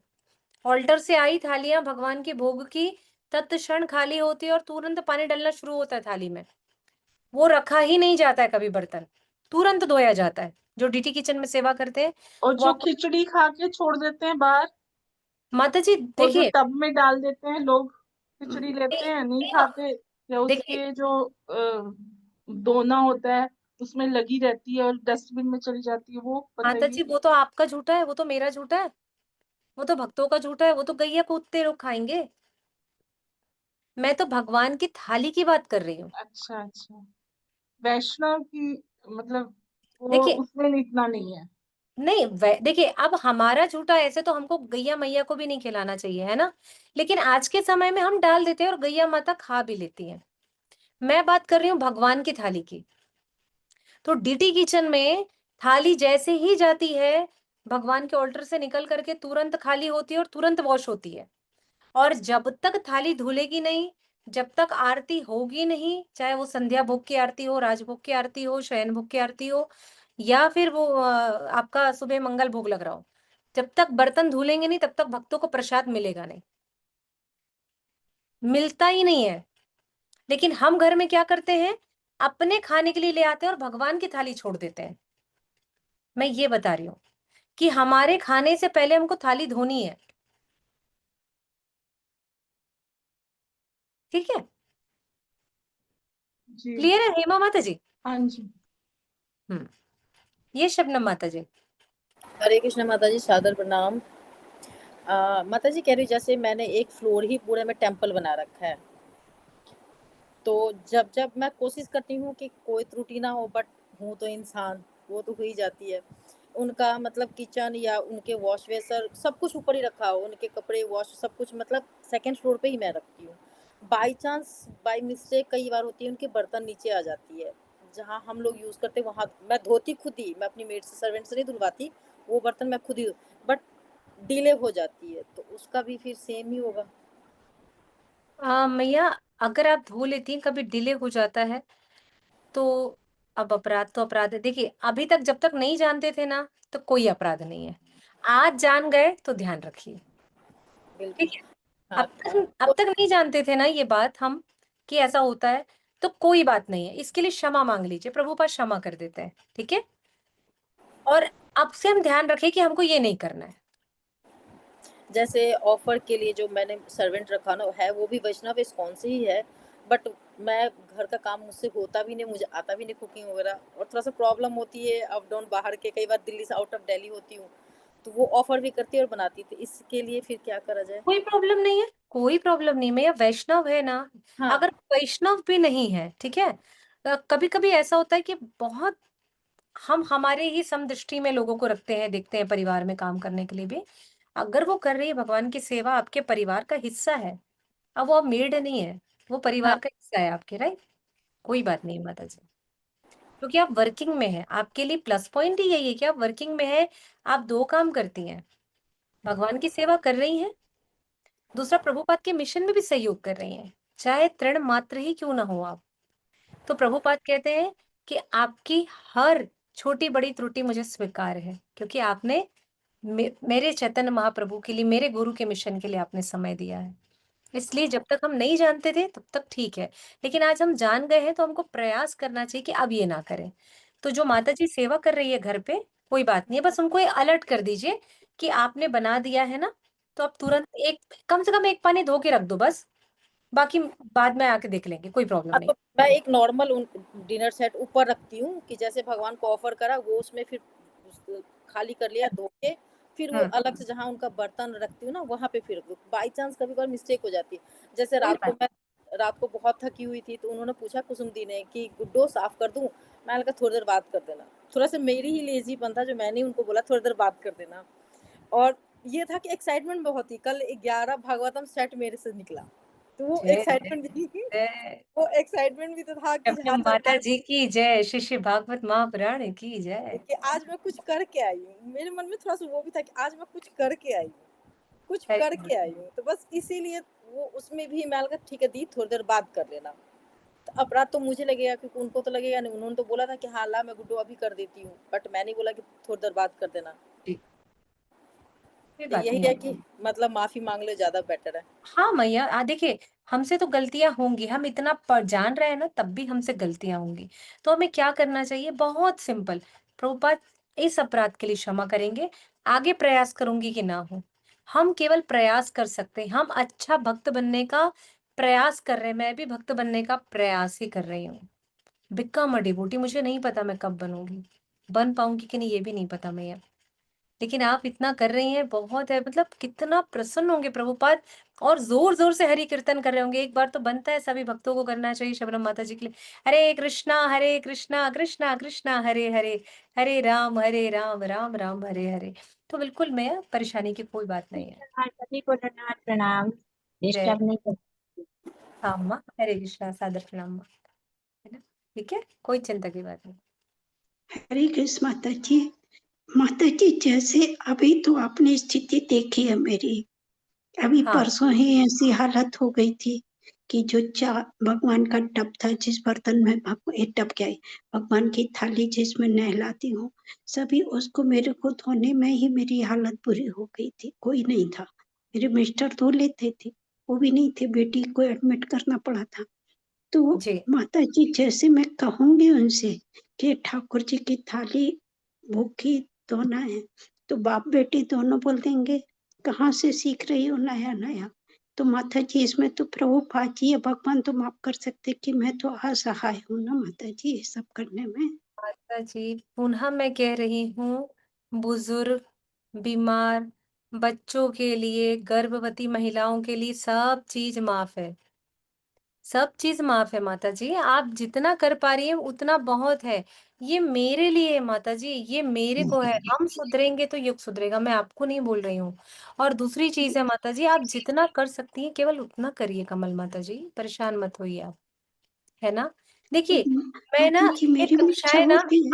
Speaker 1: ऑल्टर से आई थालियां भगवान के भोग की, तत्क्षण खाली होती है और तुरंत पानी डलना शुरू होता है थाली में। वो रखा ही नहीं जाता है कभी बर्तन, तुरंत धोया जाता है। जो डीटी किचन में सेवा करते हैं
Speaker 2: और
Speaker 1: वो
Speaker 2: जो
Speaker 1: आपको,
Speaker 2: खिचड़ी खा के छोड़ देते हैं बाहर,
Speaker 1: माता जी
Speaker 2: वो जो
Speaker 1: देखिए,
Speaker 2: टब में डाल देते हैं लोग, खिचड़ी लेते
Speaker 1: नहीं
Speaker 2: हैं नहीं
Speaker 1: नहीं,
Speaker 2: खाते, या
Speaker 1: देखिए
Speaker 2: उसके जो दोना होता है उसमें लगी रहती है और डस्टबिन में चली जाती है, वो
Speaker 1: माता
Speaker 2: बताइए।
Speaker 1: जी वो तो आपका झूठा है, वो तो मेरा झूठा है, वो तो भक्तों का झूठा है, वो तो गैया कूदते लोग खाएंगे। मैं तो भगवान की थाली की बात कर रही हूँ।
Speaker 2: अच्छा अच्छा, वैष्णव की मतलब वो
Speaker 1: देखिए,
Speaker 2: उसमें इतना नहीं है।
Speaker 1: नहीं देखिए, अब हमारा झूठा ऐसे तो हमको गैया मैया को भी नहीं खिलाना चाहिए, है ना। लेकिन आज के समय में हम डाल देते हैं और गैया माता खा भी लेती हैं। मैं बात कर रही हूँ भगवान की थाली की। तो डीटी किचन में थाली जैसे ही जाती है, भगवान के ऑल्टर से निकल करके तुरंत खाली होती है और तुरंत वॉश होती है। और जब तक थाली धुलेगी नहीं, जब तक आरती होगी नहीं, चाहे वो संध्या भोग की आरती हो, राजभोग की आरती हो, शयन भोग की आरती हो, या फिर वो आपका सुबह मंगल भोग लग रहा हो, जब तक बर्तन धुलेंगे नहीं तब तक भक्तों को प्रसाद मिलेगा नहीं, मिलता ही नहीं है। लेकिन हम घर में क्या करते हैं, अपने खाने के लिए ले आते हैं और भगवान की थाली छोड़ देते हैं। मैं ये बता रही हूँ कि हमारे खाने से पहले हमको थाली धोनी है, ठीक है।
Speaker 2: जी।
Speaker 1: क्लियर है हेमा माता जी।
Speaker 2: हाँ जी।
Speaker 1: हम्म, ये शबनम माता जी।
Speaker 5: हरे कृष्ण माता जी, सादर प्रणाम। माता जी कह रही जैसे मैंने एक फ्लोर ही पूरे में टेम्पल बना रखा है, तो जब जब मैं कोशिश करती हूँ कि कोई त्रुटि ना हो, बट हूँ तो इंसान, वो तो हो ही जाती है। उनका मतलब किचन या उनके वॉश बेसर सब कुछ ऊपर ही रखा हो, उनके कपड़े वॉश सब कुछ मतलब सेकंड फ्लोर पे ही मैं रखती हूँ। बाई चांस बाई मिस्टेक कई बार होती है उनके बर्तन नीचे आ जाती है, जहाँ हम लोग यूज़ करते हैं वहाँ मैं धोती खुद ही, मैं अपनी मेड से सर्वेंट से नहीं धुलवाती, वो बर्तन मैं खुद ही, बट डिले हो जाती है तो उसका भी फिर सेम ही होगा।
Speaker 1: मैया, अगर आप धो लेती हैं, कभी डिले हो जाता है तो अब अपराध तो अपराध है। देखिए, अभी तक जब तक नहीं जानते थे ना, तो कोई अपराध नहीं है। आज जान गए तो ध्यान रखिए,
Speaker 5: बिल्कुल।
Speaker 1: ठीक है।
Speaker 5: हाँ।
Speaker 1: अब तक नहीं जानते थे ना ये बात हम, कि ऐसा होता है, तो कोई बात नहीं है, इसके लिए क्षमा मांग लीजिए, प्रभु पास क्षमा कर देते हैं, ठीक है। और अब से हम ध्यान रखें कि हमको ये नहीं करना है।
Speaker 5: जैसे ऑफर के लिए जो मैंने सर्वेंट रखा ना है वो भी वैष्णव इस्कॉन से ही है, बट मैं घर का काम मुझसे होता भी नहीं, मुझे आता भी नहीं कुकिंग वगैरह, और थोड़ा सा प्रॉब्लम होती है अप डाउन बाहर के, कई बार दिल्ली से आउट ऑफ दिल्ली होती हूँ, तो वो ऑफर भी करती है और बनाती थी, इसके लिए फिर क्या करा जाए।
Speaker 1: कोई प्रॉब्लम नहीं है, कोई प्रॉब्लम नहीं, मैं वैष्णव है ना।
Speaker 5: हाँ।
Speaker 1: अगर वैष्णव भी नहीं है, ठीक है, कभी कभी ऐसा होता है कि बहुत, हम हमारे ही समदृष्टि में लोगों को रखते हैं, देखते हैं परिवार में काम करने के लिए भी। अगर वो कर रही है भगवान की सेवा, आपके परिवार का हिस्सा है, अब वो अब मेड नहीं है, वो
Speaker 5: हाँ।
Speaker 1: परिवार का हिस्सा है आपके, राइट। कोई बात नहीं माता जी, क्योंकि आप वर्किंग में हैं, आपके लिए प्लस पॉइंट ही यही है कि आप वर्किंग में हैं, आप दो काम करती हैं, भगवान की सेवा कर रही हैं, दूसरा प्रभुपाद के मिशन में भी सहयोग कर रही हैं, चाहे तृण मात्र ही क्यों ना हो आप। तो प्रभुपाद कहते हैं कि आपकी हर छोटी बड़ी त्रुटि मुझे स्वीकार है, क्योंकि आपने मेरे चैतन्य महाप्रभु के लिए, मेरे गुरु के मिशन के लिए आपने समय दिया है। इसलिए जब तक हम नहीं जानते थे तब तक ठीक है, लेकिन आज हम जान गए हैं तो हमको प्रयास करना चाहिए कि अब ये ना करें। तो जो माता जी सेवा कर रही है घर पे, कोई बात नहीं है, बस उनको ये अलर्ट कर दीजिए कि आपने बना दिया है ना, तो आप तुरंत कम से कम एक पानी धो के रख दो बस, बाकी बाद में आके देख लेंगे, कोई प्रॉब्लम नहीं।
Speaker 5: तो मैं एक नॉर्मल डिनर सेट ऊपर रखती हूँ कि जैसे भगवान को ऑफर करा वो उसमें फिर खाली कर लिया धो के, फिर वो अलग से जहाँ उनका बर्तन रखती हूँ ना वहाँ पे फिर बाई चांस कभी कभार मिस्टेक हो जाती है। जैसे रात को बहुत थकी हुई थी तो उन्होंने पूछा कुसुम दी ने कि गुड्डो साफ कर दूं, मैंने कहा थोड़ी देर बात कर देना। थोड़ा सा मेरी ही लेजीपन था जो मैंने उनको बोला थोड़ी देर बात कर देना। और ये था कि एक्साइटमेंट बहुत थी, कल 11 भागवतम सेट मेरे से निकला, तो वो एक्साइटमेंट भी तो था कि
Speaker 1: माता जी की जय, शिष्य भागवत महापुराण की जय,
Speaker 5: कि आज मैं कुछ करके आई हूँ। मेरे मन में थोड़ा सा वो भी था कि आज मैं कुछ करके आई हूँ, तो बस इसीलिए वो उसमें भी मैं लगा ठीक है दी थोड़ी देर बात कर लेना। तो अपराध तो मुझे लगेगा क्योंकि उनको तो लगेगा नहीं, उन्होंने तो बोला था कि हाँ ला मैं गुड्डू अभी कर देती हूँ, बट मैंने बोला कि थोड़ी देर बात कर देना। तो यही है कि मतलब माफी मांग लो, ज्यादा बेटर है।
Speaker 1: हाँ मैया, देखिए हमसे तो गलतियां होंगी, हम इतना जान रहे हैं ना, तब भी हमसे गलतियां होंगी। तो हमें क्या करना चाहिए? बहुत सिंपल, प्रभुपाद इस अपराध के लिए क्षमा करेंगे, आगे प्रयास करूंगी कि ना हो। हम केवल प्रयास कर सकते हैं, हम अच्छा भक्त बनने का प्रयास कर रहे हैं, मैं भी भक्त बनने का प्रयास ही कर रही हूँ। बिकम अ डिवोटी, मुझे नहीं पता मैं कब बनूंगी, बन पाऊंगी कि नहीं ये भी नहीं पता मैया, लेकिन आप इतना कर रही हैं बहुत है, मतलब कितना प्रसन्न होंगे प्रभुपाद, और जोर जोर से हरि कीर्तन कर रहे होंगे। एक बार तो बनता है सभी भक्तों को करना चाहिए शबनम माता जी के लिए, हरे कृष्णा कृष्णा कृष्णा हरे हरे, हरे राम राम राम हरे हरे। तो बिल्कुल मैं परेशानी की कोई बात नहीं है।
Speaker 7: सभी को धन्यवाद, प्रणाम,
Speaker 1: जय
Speaker 7: डिस्टर्ब नहीं कर।
Speaker 1: हाँ माँ, हरे कृष्णा, सादर प्रणाम माँ, है ना? ठीक है, कोई चिंता की बात नहीं।
Speaker 6: हरे कृष्ण माता जी जैसे अभी तो आपने स्थिति देखी है मेरी, अभी
Speaker 1: हाँ
Speaker 6: परसों ही ऐसी हालत हो गई थी कि जो भगवान का टब था, जिस बर्तन में टब क्या है, भगवान की थाली जिसमें नहलाती हूँ, सभी उसको मेरे को धोने में ही मेरी हालत बुरी हो गई थी। कोई नहीं था, मेरे मिस्टर धो लेते थे, वो भी नहीं थे, बेटी को एडमिट करना पड़ा था। तो
Speaker 1: जी,
Speaker 6: माता जी जैसे मैं कहूंगी उनसे कि ठाकुर जी की थाली भूखी धोना है, तो बाप बेटी दोनों बोल देंगे कहाँ से सीख रही हो नया नया। तो माता जी इसमें तो प्रभुपाद जी या भगवान तो माफ कर सकते कि मैं तो असहाय हूँ ना माता जी ये सब करने में।
Speaker 1: माता जी पुनः मैं कह रही हूँ, बुजुर्ग, बीमार, बच्चों के लिए, गर्भवती महिलाओं के लिए सब चीज माफ है, सब चीज माफ है माता जी। आप जितना कर पा रही हैं उतना बहुत है, ये मेरे लिए है माता जी, ये मेरे को है। हम सुधरेंगे तो युग सुधरेगा, मैं आपको नहीं बोल रही हूँ। और दूसरी चीज है माता जी, आप जितना कर सकती हैं केवल उतना करिए कमल माता जी, परेशान मत होइए आप, है ना? देखिए मैं ना
Speaker 6: माता जी
Speaker 1: ये
Speaker 6: मेरी भी इच्छा
Speaker 1: कक्षाएं ना,
Speaker 6: होती है।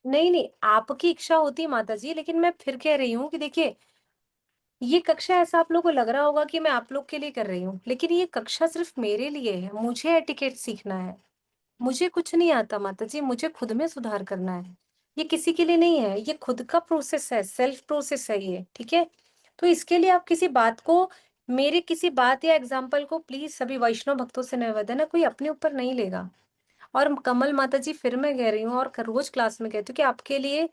Speaker 1: नहीं नहीं आपकी इच्छा होती है माता जी, लेकिन मैं फिर कह रही हूँ कि देखिए ये कक्षा ऐसा आप लोग को लग रहा होगा कि मैं आप लोग के लिए कर रही हूँ, लेकिन ये कक्षा सिर्फ मेरे लिए है, मुझे एटिकेट सीखना है। मुझे कुछ नहीं आता माता जी, मुझे खुद में सुधार करना है, ये किसी के लिए नहीं है, ये खुद का प्रोसेस है, सेल्फ प्रोसेस है ये, ठीक है? तो इसके लिए आप किसी बात को, मेरे किसी बात या एग्जाम्पल को प्लीज सभी वैष्णव भक्तों से निवेदन है, कोई अपने ऊपर नहीं लेगा। और कमल माता जी फिर मैं कह रही हूँ और रोज क्लास में कहती हूँ कि आपके लिए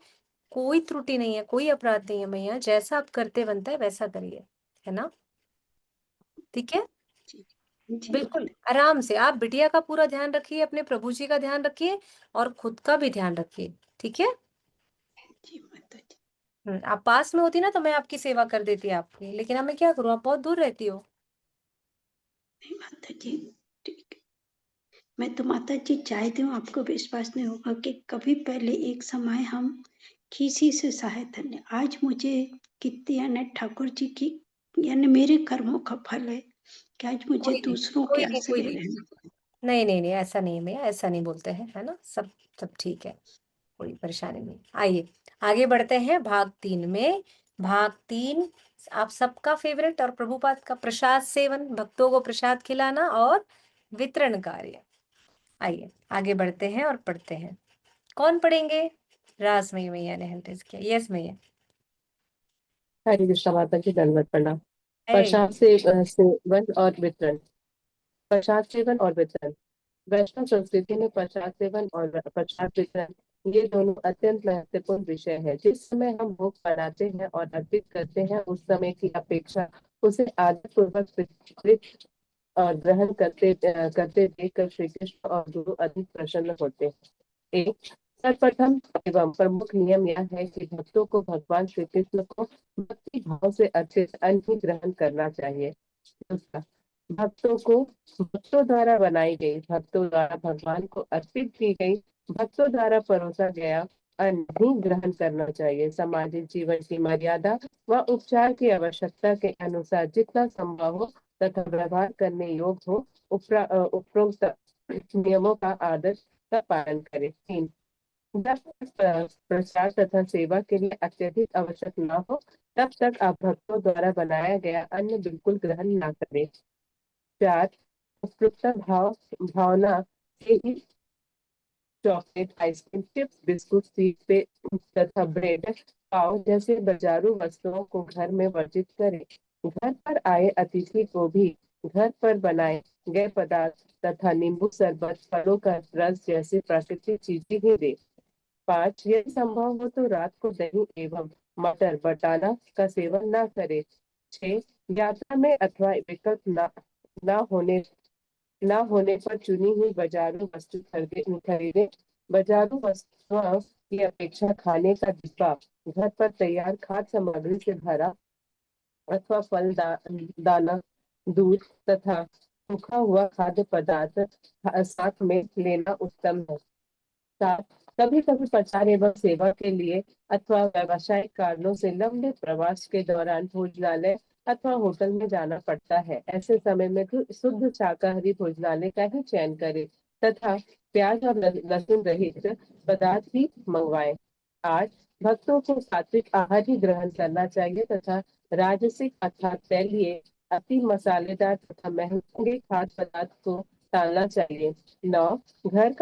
Speaker 1: कोई त्रुटि नहीं है, कोई अपराध नहीं है मैया, जैसा आप करते बनता है वैसा करिए, है ना? ठीक है,
Speaker 6: जी जी
Speaker 1: बिल्कुल आराम से आप बिटिया का पूरा ध्यान रखिए, अपने प्रभु जी का ध्यान रखिए और खुद का भी ध्यान रखिए, ठीक है?
Speaker 6: जी माता जी।
Speaker 1: आप पास में होती ना तो मैं आपकी सेवा कर देती आपकी, लेकिन अब मैं क्या करूँ, आप बहुत दूर रहती हो।
Speaker 6: नहीं माता जी ठीक है। मैं तो माता जी चाहती हूँ, आपको विश्वास नहीं होगा कि कभी पहले एक समय हम किसी से सहायता नहीं, आज मुझे कितनी यानी ठाकुर जी की यानी मेरे कर्मों का फल है कि आज मुझे
Speaker 1: कोई नहीं,
Speaker 6: दूसरों के
Speaker 1: कोई नहीं, कोई
Speaker 6: आश्रय
Speaker 1: नहीं,
Speaker 6: रहना।
Speaker 1: नहीं नहीं नहीं ऐसा नहीं है भैया, ऐसा नहीं बोलते हैं, है ना? सब सब ठीक है, कोई परेशानी नहीं। आइए आगे बढ़ते हैं भाग 3 में। भाग 3 आप सबका फेवरेट और प्रभुपाद का प्रसाद सेवन, भक्तों को प्रसाद खिलाना और वितरण कार्य। आइए आगे बढ़ते हैं और पढ़ते हैं। कौन पढ़ेंगे? रासमई मैया ने हैंड रेज किया, यस मैया।
Speaker 8: हरे कृष्णा माता की दंडवत प्रणाम।
Speaker 1: है
Speaker 8: प्रसाद सेवन और वितरण। प्रसाद सेवन और वितरण। वैष्णव संस्कृति में प्रसाद सेवन और प्रसाद वितरण ये दोनों अत्यंत महत्वपूर्ण विषय है। जिस समय हम भोग बनाते हैं और अर्पित करते हैं, उस समय की अपेक्षा उसे आदर पूर्वक स्वीकृत और ग्रहण करते देखकर श्री कृष्ण और गुरु अधिक प्रसन्न होते हैं। एक सर्वप्रथम एवं प्रमुख नियम यह है कि भक्तों को भगवान श्री कृष्ण को भक्ति भाव से अर्पित अन्न ही ग्रहण करना चाहिए। दूसरा, भक्तों द्वारा बनाई गई, भक्तों द्वारा भगवान को अर्पित की गई, भक्तों द्वारा परोसा गया अन्न ही ग्रहण करना चाहिए। सामाजिक जीवन की मर्यादा व उपचार की आवश्यकता के अनुसार जितना संभव हो तथा व्यवहार करने योग्य हो उपरोक्त नियमों का आदर का पालन करें। 3, जब तक प्रसाद तथा सेवा के लिए अत्यधिक आवश्यक न हो, तब तक आप भक्तों द्वारा बनाया गया अन्न बिल्कुल ग्रहण न करें। 4, उपरोक्त भावना से ही चॉकलेट, आइसक्रीम, चिप्स, बिस्कुट, सीपे तथा ब्रेड, पाव जैसे बाजारू वस्तुओं को घर में वर्जित करें। घर पर आए अतिथि को भी घर पर बनाए गए पदार्थ तथा नींबू शरबत, फलों का रस जैसी प्राकृतिक चीजें ही दे। 5, यदि संभव हो तो रात को दही एवं मटर बटाना का सेवन न करें। 6, यात्रा में अथवा विकल्प न होने पर चुनी हुई बाजारू वस्तु खरीदे। बाजारू वस्तुओं की अपेक्षा खाने का डिब्बा घर पर तैयार खाद्य सामग्री से भरा अथवा दाना, दूध तथा सूखा हुआ खाद्य पदार्थ साथ में लेना उत्तम है। 7, कभी कभी प्रचार एवं सेवा के लिए अथवा व्यावसायिक कारणों से लंबे प्रवास के दौरान भोजनालय अथवा होटल में जाना पड़ता है। ऐसे समय में तो शुद्ध शाकाहारी भोजनालय का ही चयन करें तथा प्याज और लहसुन रहित पदार्थ ही मंगवाएं। 8, भक्तों को सात्विक आहार ही ग्रहण करना चाहिए तथा राजसिक अर्थात तैलीय, अति मसालेदार तथा महंगे खाद्य पदार्थ को टालना चाहिए। 9, घर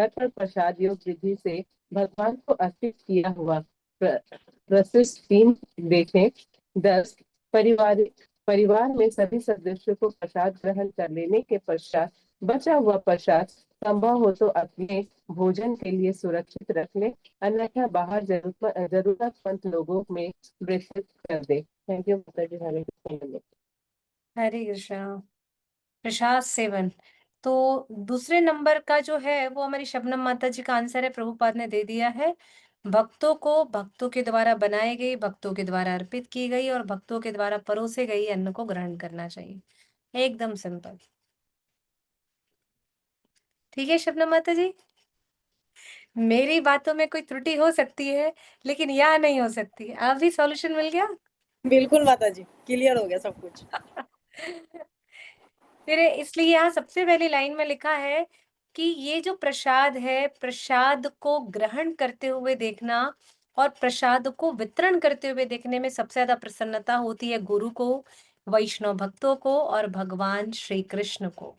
Speaker 8: पर प्रसाद योग विधि से भगवान को अर्पित किया हुआ प्रशस्ति देखें। 10, परिवार में सभी सदस्यों को प्रसाद ग्रहण कर लेने के पश्चात बचा हुआ प्रसाद संभव हो तो अपने भोजन के लिए सुरक्षित रख ले, अन्यथा बाहर जरूरतमंद लोगों में वितरित कर दे। थैंक यू माता जी। हरे कृष्ण।
Speaker 1: हरे कृष्णा। प्रसाद सेवन, तो दूसरे नंबर का जो है वो हमारी शबनम माता जी का आंसर है, प्रभुपाद ने दे दिया है। भक्तों को भक्तों के द्वारा बनाई गई, भक्तों के द्वारा अर्पित की गई और भक्तों के द्वारा परोसे गई अन्न को ग्रहण करना चाहिए। एकदम सिंपल। ठीक है शबनम माता जी, मेरी बातों में कोई त्रुटि हो सकती है लेकिन यहाँ नहीं हो सकती। आप भी सॉल्यूशन मिल गया?
Speaker 5: बिल्कुल माता जी, क्लियर हो गया सब कुछ।
Speaker 1: फिर इसलिए यहाँ सबसे पहली लाइन में लिखा है कि ये जो प्रसाद है, प्रसाद को ग्रहण करते हुए देखना और प्रसाद को वितरण करते हुए देखने में सबसे ज्यादा प्रसन्नता होती है गुरु को, वैष्णव भक्तों को और भगवान श्री कृष्ण को।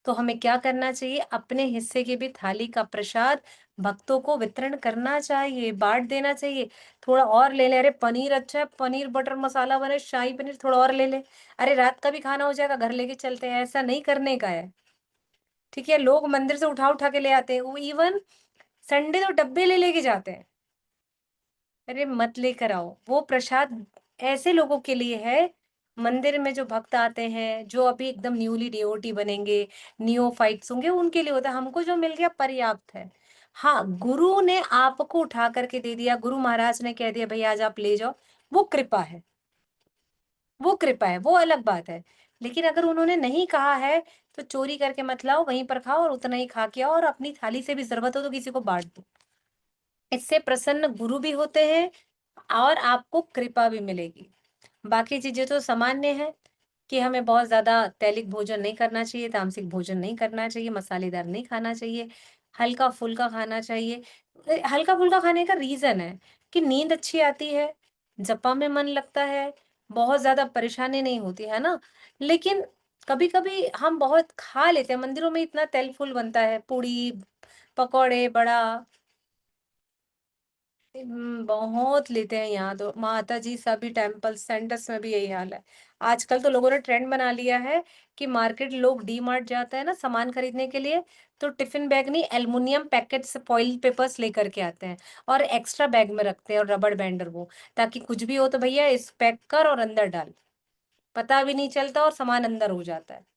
Speaker 1: तो हमें क्या करना चाहिए? अपने हिस्से की भी थाली का प्रसाद भक्तों को वितरण करना चाहिए, बांट देना चाहिए। थोड़ा और ले ले, अरे पनीर अच्छा है, पनीर बटर मसाला बने, शाही पनीर थोड़ा और ले ले, अरे रात का भी खाना हो जाएगा, घर लेके चलते हैं, ऐसा नहीं करने का है। ठीक है, लोग मंदिर से उठा उठा के ले आते हैं, वो इवन संडे तो डब्बे ले लेके जाते हैं। अरे मत लेकर आओ, वो प्रसाद ऐसे लोगों के लिए है, मंदिर में जो भक्त आते हैं, जो अभी एकदम न्यूली डिवोटी बनेंगे, नियोफाइट्स होंगे, उनके लिए होता है। हमको जो मिल गया पर्याप्त है। हाँ, गुरु ने आपको उठा करके दे दिया, गुरु महाराज ने कह दिया भाई आज आप ले जाओ, वो कृपा है, वो कृपा है, वो अलग बात है। लेकिन अगर उन्होंने नहीं कहा है तो चोरी करके मत लाओ, वहीं पर खाओ और उतना ही खा के आओ और अपनी थाली से भी जरूरत हो तो किसी को बांट दो। इससे प्रसन्न गुरु भी होते हैं और आपको कृपा भी मिलेगी। बाकी चीजें तो सामान्य है कि हमें बहुत ज्यादा तैलिक भोजन नहीं करना चाहिए, तामसिक भोजन नहीं करना चाहिए, मसालेदार नहीं खाना चाहिए, हल्का फुल्का खाना चाहिए। हल्का फुल्का खाने का रीजन है कि नींद अच्छी आती है, जपा में मन लगता है, बहुत ज्यादा परेशानी नहीं होती है ना। लेकिन कभी कभी हम बहुत खा लेते हैं, मंदिरों में इतना तेल फुल बनता है, पूड़ी पकौड़े बड़ा, बहुत लेते हैं यहाँ तो माता जी, सभी टेम्पल सेंटर्स में भी यही हाल है। आजकल तो लोगों ने ट्रेंड बना लिया है कि मार्केट, लोग डी मार्ट जाते हैं ना सामान खरीदने के लिए, तो टिफिन बैग नहीं, एल्युमिनियम पैकेट्स, फॉइल पेपर्स लेकर के आते हैं और एक्स्ट्रा बैग में रखते हैं, और रबड़ बैंडर वो, ताकि कुछ भी हो तो भैया इस पैक कर और अंदर डाल, पता भी नहीं चलता और सामान अंदर हो जाता है।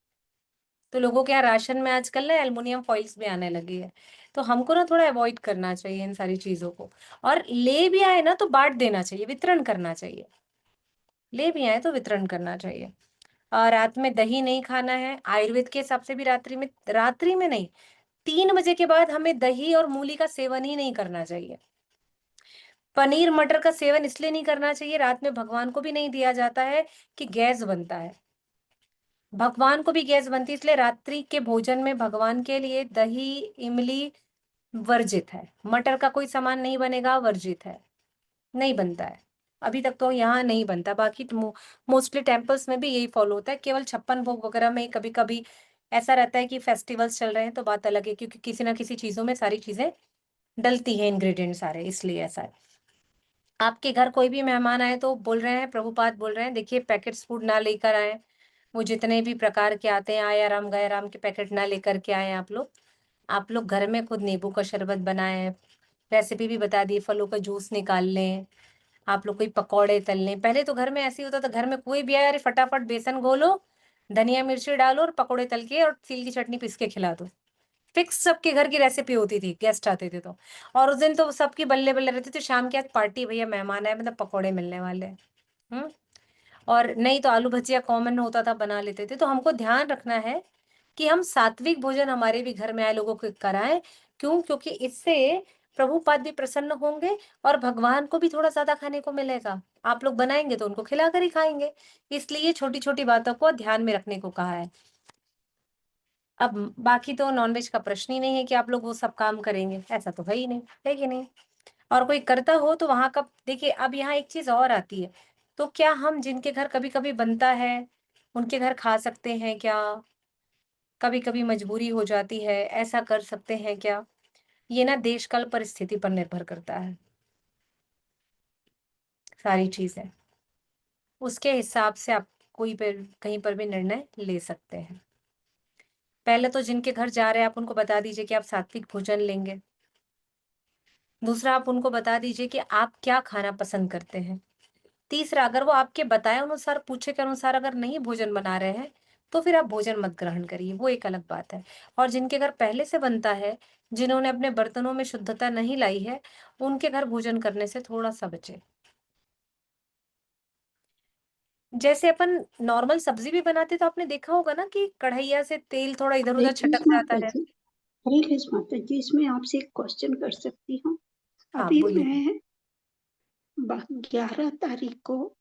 Speaker 1: तो लोगों के यहाँ राशन में आजकल ना एल्युमिनियम फॉइल्स भी आने लगी है, तो हमको ना थोड़ा अवॉइड करना चाहिए इन सारी चीजों को। और ले भी आए ना तो बांट देना चाहिए, वितरण करना चाहिए। ले भी आए तो वितरण करना चाहिए। और रात में दही नहीं खाना है, आयुर्वेद के हिसाब से भी रात्रि में नहीं, 3 बजे के बाद हमें दही और मूली का सेवन ही नहीं करना चाहिए। पनीर मटर का सेवन इसलिए नहीं करना चाहिए, रात में भगवान को भी नहीं दिया जाता है कि गैस बनता है, भगवान को भी गैस बनती है, इसलिए रात्रि के भोजन में भगवान के लिए दही, इमली वर्जित है। मटर का कोई सामान नहीं बनेगा, वर्जित है, नहीं बनता है। अभी तक तो यहाँ नहीं बनता, बाकी मोस्टली टेम्पल्स में भी यही फॉलो होता है। केवल 56 भोग वगैरह में कभी कभी ऐसा रहता है कि फेस्टिवल्स चल रहे हैं तो बात अलग है, क्योंकि किसी ना किसी चीजों में सारी चीजें डलती हैं, इंग्रेडिएंट सारे, इसलिए ऐसा है। आपके घर कोई भी मेहमान आए तो बोल रहे हैं, प्रभुपाद बोल रहे हैं, देखिए पैकेट्स फूड ना लेकर आए, वो जितने भी प्रकार के आते हैं, आया राम गया राम के पैकेट ना लेकर के आए आप लोग घर में खुद नींबू का शरबत बनाएं, रेसिपी भी बता दी, फलों का जूस निकाल लें, आप लोग कोई पकौड़े तल लें। पहले तो घर में ऐसे ही होता था, घर में कोई भी आया, अरे फटाफट बेसन घोलो, धनिया मिर्ची डालो और पकौड़े तल के और तिल की चटनी पीस के खिला दो। फिक्स सबके घर की रेसिपी होती थी, गेस्ट आते थे तो। और उस दिन तो सबकी बल्ले बल्ले रहती थी, शाम की आज पार्टी, भैया मेहमान आए मतलब पकौड़े मिलने वाले हैं। और नहीं तो आलू भजिया कॉमन होता था, बना लेते थे। तो हमको ध्यान रखना है कि हम सात्विक भोजन हमारे भी घर में आए लोगों को कराएं। क्यों? क्योंकि इससे प्रभुपाद भी प्रसन्न होंगे और भगवान को भी थोड़ा ज्यादा खाने को मिलेगा। आप लोग बनाएंगे तो उनको खिलाकर ही खाएंगे, इसलिए छोटी छोटी बातों को ध्यान में रखने को कहा है। अब बाकी तो नॉनवेज का प्रश्न ही नहीं है कि आप लोग वो सब काम करेंगे, ऐसा तो है ही नहीं, है कि नहीं? और कोई करता हो तो वहां का देखिए। अब यहाँ एक चीज और आती है, तो क्या हम जिनके घर कभी कभी बनता है उनके घर खा सकते हैं क्या? कभी कभी मजबूरी हो जाती है, ऐसा कर सकते हैं क्या? ये ना देश काल परिस्थिति पर निर्भर करता है सारी चीजें, उसके हिसाब से आप कोई पर कहीं पर भी निर्णय ले सकते हैं। पहले तो जिनके घर जा रहे हैं आप उनको बता दीजिए कि आप सात्विक भोजन लेंगे। दूसरा, आप उनको बता दीजिए कि आप क्या खाना पसंद करते हैं। तीसरा, अगर वो आपके बताए अनुसार, पूछे के अनुसार अगर नहीं भोजन बना रहे हैं तो फिर आप भोजन मत ग्रहण करिए, वो एक अलग बात है। और जिनके घर पहले से बनता है, जिन्होंने अपने बर्तनों में शुद्धता नहीं लाई है, उनके घर भोजन करने से थोड़ा सा बचे। जैसे अपन नॉर्मल सब्जी भी बनाते तो आपने देखा होगा ना कि कढ़ैया से तेल थोड़ा इधर
Speaker 6: हरे
Speaker 1: उधर
Speaker 6: कृष्ण
Speaker 1: छटक जाता
Speaker 6: माता
Speaker 1: है।
Speaker 6: जी, हरे कृष्ण माता जी, इसमें आपसे एक क्वेश्चन कर सकती हूँ?
Speaker 1: हाँ
Speaker 6: अभी
Speaker 1: बोलिए।
Speaker 6: मैं 11 तारीख को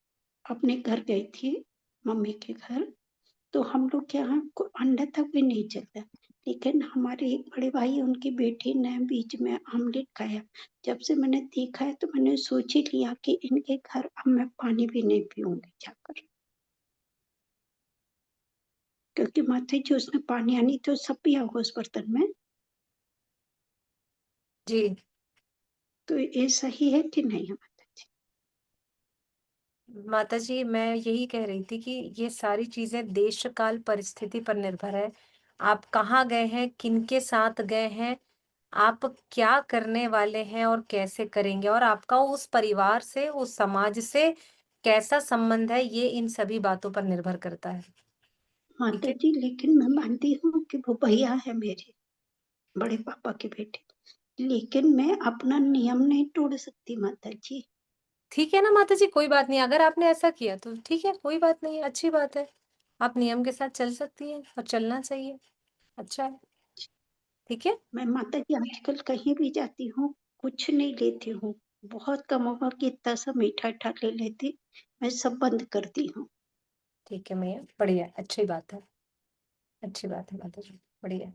Speaker 6: अपने घर गई थी, मम्मी के घर। तो हम लोग के यहाँ अंडा तक भी नहीं चलता, लेकिन हमारे एक बड़े भाई, उनकी बेटी ने बीच में ऑमलेट खाया। जब से मैंने देखा है तो मैंने सोच ही लिया कि इनके घर अब मैं पानी भी नहीं पीऊंगी जाकर, क्योंकि माता जी उसमें पानी आनी तो सब पिया होगा उस बर्तन में।
Speaker 1: जी
Speaker 6: तो ये सही है कि नहीं है माता जी?
Speaker 1: माता जी, मैं यही कह रही थी कि ये सारी चीजें देश काल परिस्थिति पर निर्भर है। आप कहाँ गए हैं, किनके साथ गए हैं, आप क्या करने वाले हैं और कैसे करेंगे, और आपका उस परिवार से, उस समाज से कैसा संबंध है, ये इन सभी बातों पर निर्भर करता है। ठीक
Speaker 6: माता
Speaker 1: है?
Speaker 6: जी, लेकिन मैं मानती हूँ कि वो भैया है मेरे बड़े पापा के बेटे, लेकिन मैं अपना नियम नहीं तोड़ सकती माता जी।
Speaker 1: ठीक है ना माता जी, कोई बात नहीं, अगर आपने ऐसा किया तो ठीक है, कोई बात नहीं, अच्छी बात है। आप नियम के साथ चल सकती हैं और चलना चाहिए, अच्छा है। ठीक है।
Speaker 6: मैं माता जी आजकल कहीं भी जाती हूँ, कुछ नहीं लेती हूँ। बहुत कम होगा कि इतना सा मीठा ले लेती, मैं सब बंद करती हूँ।
Speaker 1: ठीक है मैया, बढ़िया, अच्छी बात है, अच्छी बात है माता जी, बढ़िया।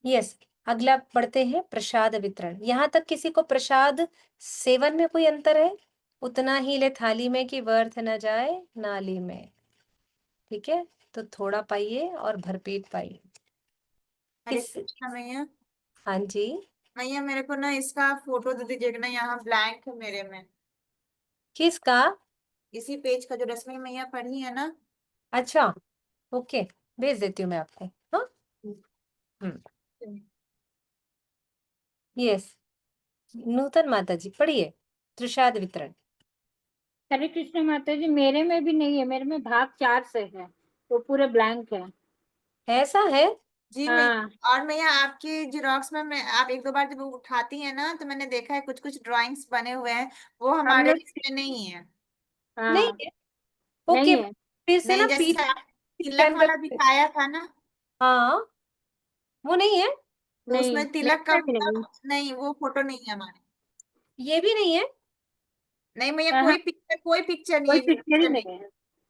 Speaker 1: यस। अगला पढ़ते हैं, प्रसाद वितरण। यहाँ तक किसी को प्रसाद सेवन में कोई अंतर है? उतना ही ले थाली में कि व्यर्थ न जाए नाली में। ठीक है, तो थोड़ा पाइए और भरपेट पाइए।
Speaker 4: हरे
Speaker 1: किस?
Speaker 4: कृष्णा मैया।
Speaker 1: हाँ जी।
Speaker 4: भैया मेरे को ना इसका फोटो दे दीजिएगा ना, यहाँ ब्लैंक है मेरे में।
Speaker 1: किसका?
Speaker 4: इसी पेज का जो रश्मि मैया पढ़ी है ना।
Speaker 1: अच्छा, ओके, भेज देती हूँ मैं आपको। हाँ, यस। नूतन माता जी पढ़िए, प्रसाद वितरण।
Speaker 7: हरे कृष्ण माता जी, मेरे में भी नहीं है, मेरे में भाग 4 से है, वो पूरे ब्लैंक है।
Speaker 4: ऐसा है जी। मैं
Speaker 7: हाँ,
Speaker 4: और मैं यहाँ आपकी जेरोक्स में मैं आप एक दो बार जब उठाती है ना तो मैंने देखा है कुछ कुछ ड्राइंग्स बने हुए हैं, वो
Speaker 7: हम
Speaker 4: हमारे
Speaker 7: लोग,
Speaker 4: इसमें नहीं है।
Speaker 1: नहीं
Speaker 7: हाँ,
Speaker 1: है,
Speaker 7: नहीं
Speaker 1: ओके,
Speaker 7: है,
Speaker 1: फिर से ना
Speaker 4: नहीं, जैसे
Speaker 1: पीछे
Speaker 4: तिलक
Speaker 1: स्कैन
Speaker 4: वाला
Speaker 1: करके।
Speaker 4: दिखाया था ना,
Speaker 1: हाँ, वो नहीं है,
Speaker 4: तो
Speaker 7: नहीं,
Speaker 4: उसमें तिलक
Speaker 7: मेरे
Speaker 4: का
Speaker 7: में भी नहीं।
Speaker 4: नहीं, वो फोटो नहीं है हमारे।
Speaker 1: ये भी नहीं है।
Speaker 4: नहीं भैया,
Speaker 7: हाँ,
Speaker 4: कोई पिक्चर नहीं
Speaker 7: कोई
Speaker 4: है, एक
Speaker 7: पिक्चर ही
Speaker 4: पिक्चर नहीं।
Speaker 7: नहीं है।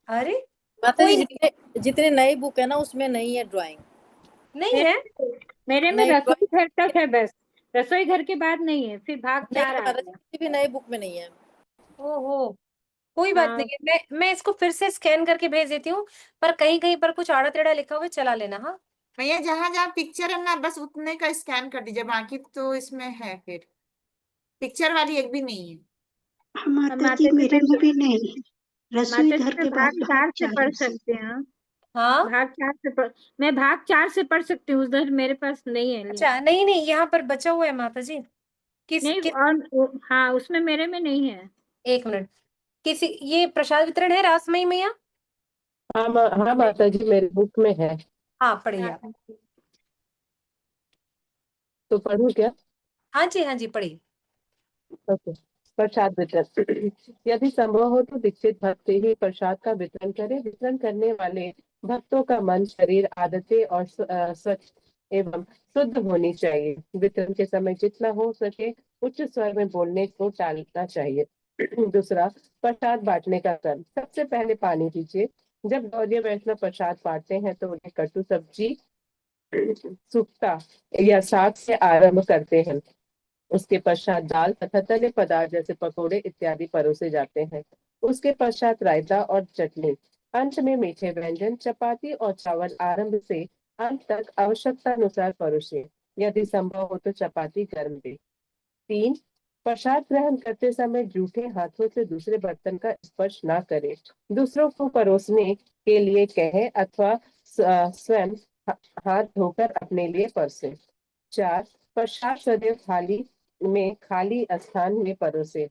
Speaker 1: अरे,
Speaker 5: माता जी
Speaker 1: कोई नहीं,
Speaker 5: जितने जितने नए बुक है ना उसमें नहीं है ड्राइंग।
Speaker 1: नहीं है।
Speaker 7: मेरे में
Speaker 5: नहीं
Speaker 7: रसोई
Speaker 5: ड्राइंग
Speaker 7: घर तक है बस, रसोई घर के बाद नहीं है, फिर भाग
Speaker 5: नहीं
Speaker 7: 4
Speaker 5: है
Speaker 7: आ
Speaker 5: माता जी,
Speaker 7: गया।
Speaker 5: किसी भी नए बुक में नहीं है।
Speaker 1: ओहो, कोई बात
Speaker 7: हाँ,
Speaker 1: नहीं है, मैं इसको फिर से स्कैन करके भेज देती हूँ, पर कहीं कहीं पर कुछ आड़ा टेढ़ा लिखा हुआ है, चला लेना। हाँ,
Speaker 4: भैया जहां जहां पिक्चर है ना बस उतने का स्कैन कर दीजिए, बाकी तो इसमें है, फिर पिक्चर वाली एक भी नहीं है।
Speaker 6: हाँ माता जी,
Speaker 7: माता जी
Speaker 6: मेरे में भी नहीं है। रसोई
Speaker 7: माता जी
Speaker 6: घर
Speaker 7: मैं
Speaker 6: के
Speaker 7: भाग
Speaker 6: बाद भाग
Speaker 7: 4 से पढ़
Speaker 6: 40।
Speaker 7: सकते हैं।
Speaker 1: हाँ,
Speaker 7: भाग 4 से पढ़, मैं भाग 4 से पढ़ सकती हूँ, उधर मेरे पास नहीं है लिंक।
Speaker 1: अच्छा, नहीं नहीं, यहाँ पर बचा हुआ है माता जी। किस
Speaker 7: नहीं,
Speaker 1: किस
Speaker 7: और हाँ, उसमें मेरे में नहीं है।
Speaker 1: एक मिनट, किसी ये प्रसाद वितरण है रासमई मैया?
Speaker 8: हाँ हाँ माता जी, मेरे बुक में है।
Speaker 1: हाँ, पढ़िए आप।
Speaker 7: हाँ,
Speaker 8: तो पढ़ूं क्या?
Speaker 1: हाँ जी, हाँ जी, पढ़िए।
Speaker 8: ओके। प्रसाद वितरण। यदि संभव हो तो दीक्षित भक्त ही प्रसाद का वितरण करें। वितरण करने वाले भक्तों का मन, शरीर, आदतें और स्वच्छ एवं शुद्ध होनी चाहिए। वितरण के समय जितना हो सके उच्च स्वर में बोलने को टालना चाहिए। दूसरा, प्रसाद बांटने का क्रम। सबसे पहले पानी दीजिए। जब गौरीय वैष्णव प्रसाद बांटते हैं तो उन्हें कटु सब्जी, सूखता या साग से आरंभ करते हैं। उसके पश्चात दाल तथा तले पदार्थ जैसे पकोड़े इत्यादि परोसे जाते हैं। उसके पश्चात रायता और चटनी। अंत में मीठे व्यंजन, चपाती और चावल आरंभ से अंत तक आवश्यकता अनुसार परोसे। यदि संभव हो तो चपाती गर्म दे। 3, प्रसाद ग्रहण करते समय जूठे हाथों से दूसरे बर्तन का स्पर्श ना करें। दूसरों को परोसने के लिए कहें अथवा स्वयं हाथ धोकर अपने लिए परसे। 4, प्रसाद सदैव थाली में खाली स्थान में परोसे।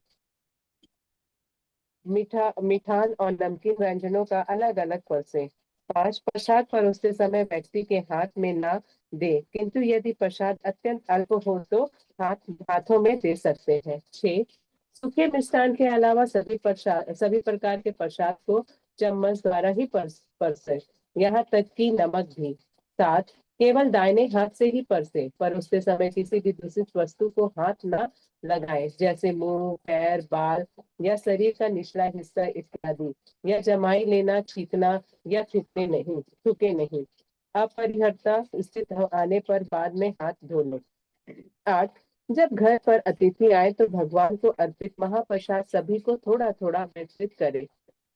Speaker 8: मिठान और नमकीन व्यंजनों का अलग अलग परसे। 5, प्रसाद परोसते समय व्यक्ति के हाथ में ना दे, किंतु यदि प्रसाद अत्यंत अल्प हो तो हाथों में दे सकते हैं। 6, सूखे मिष्टान के अलावा सभी प्रकार के प्रसाद को चम्मच द्वारा ही परसे, यहाँ तक कि नमक भी। 7, केवल दाहिने हाथ से ही परोसते समय किसी भी दूषित वस्तु को हाथ न लगाएं, जैसे मुंह, पैर, बाल या शरीर का निचला हिस्सा इत्यादि। या जमाई लेना, छींकना या थूके नहीं। अपरिहर्ता स्थित आने पर बाद में हाथ धो लो। 8, जब घर पर अतिथि आए तो भगवान को अर्पित महाप्रसाद सभी को थोड़ा थोड़ा वितरित करे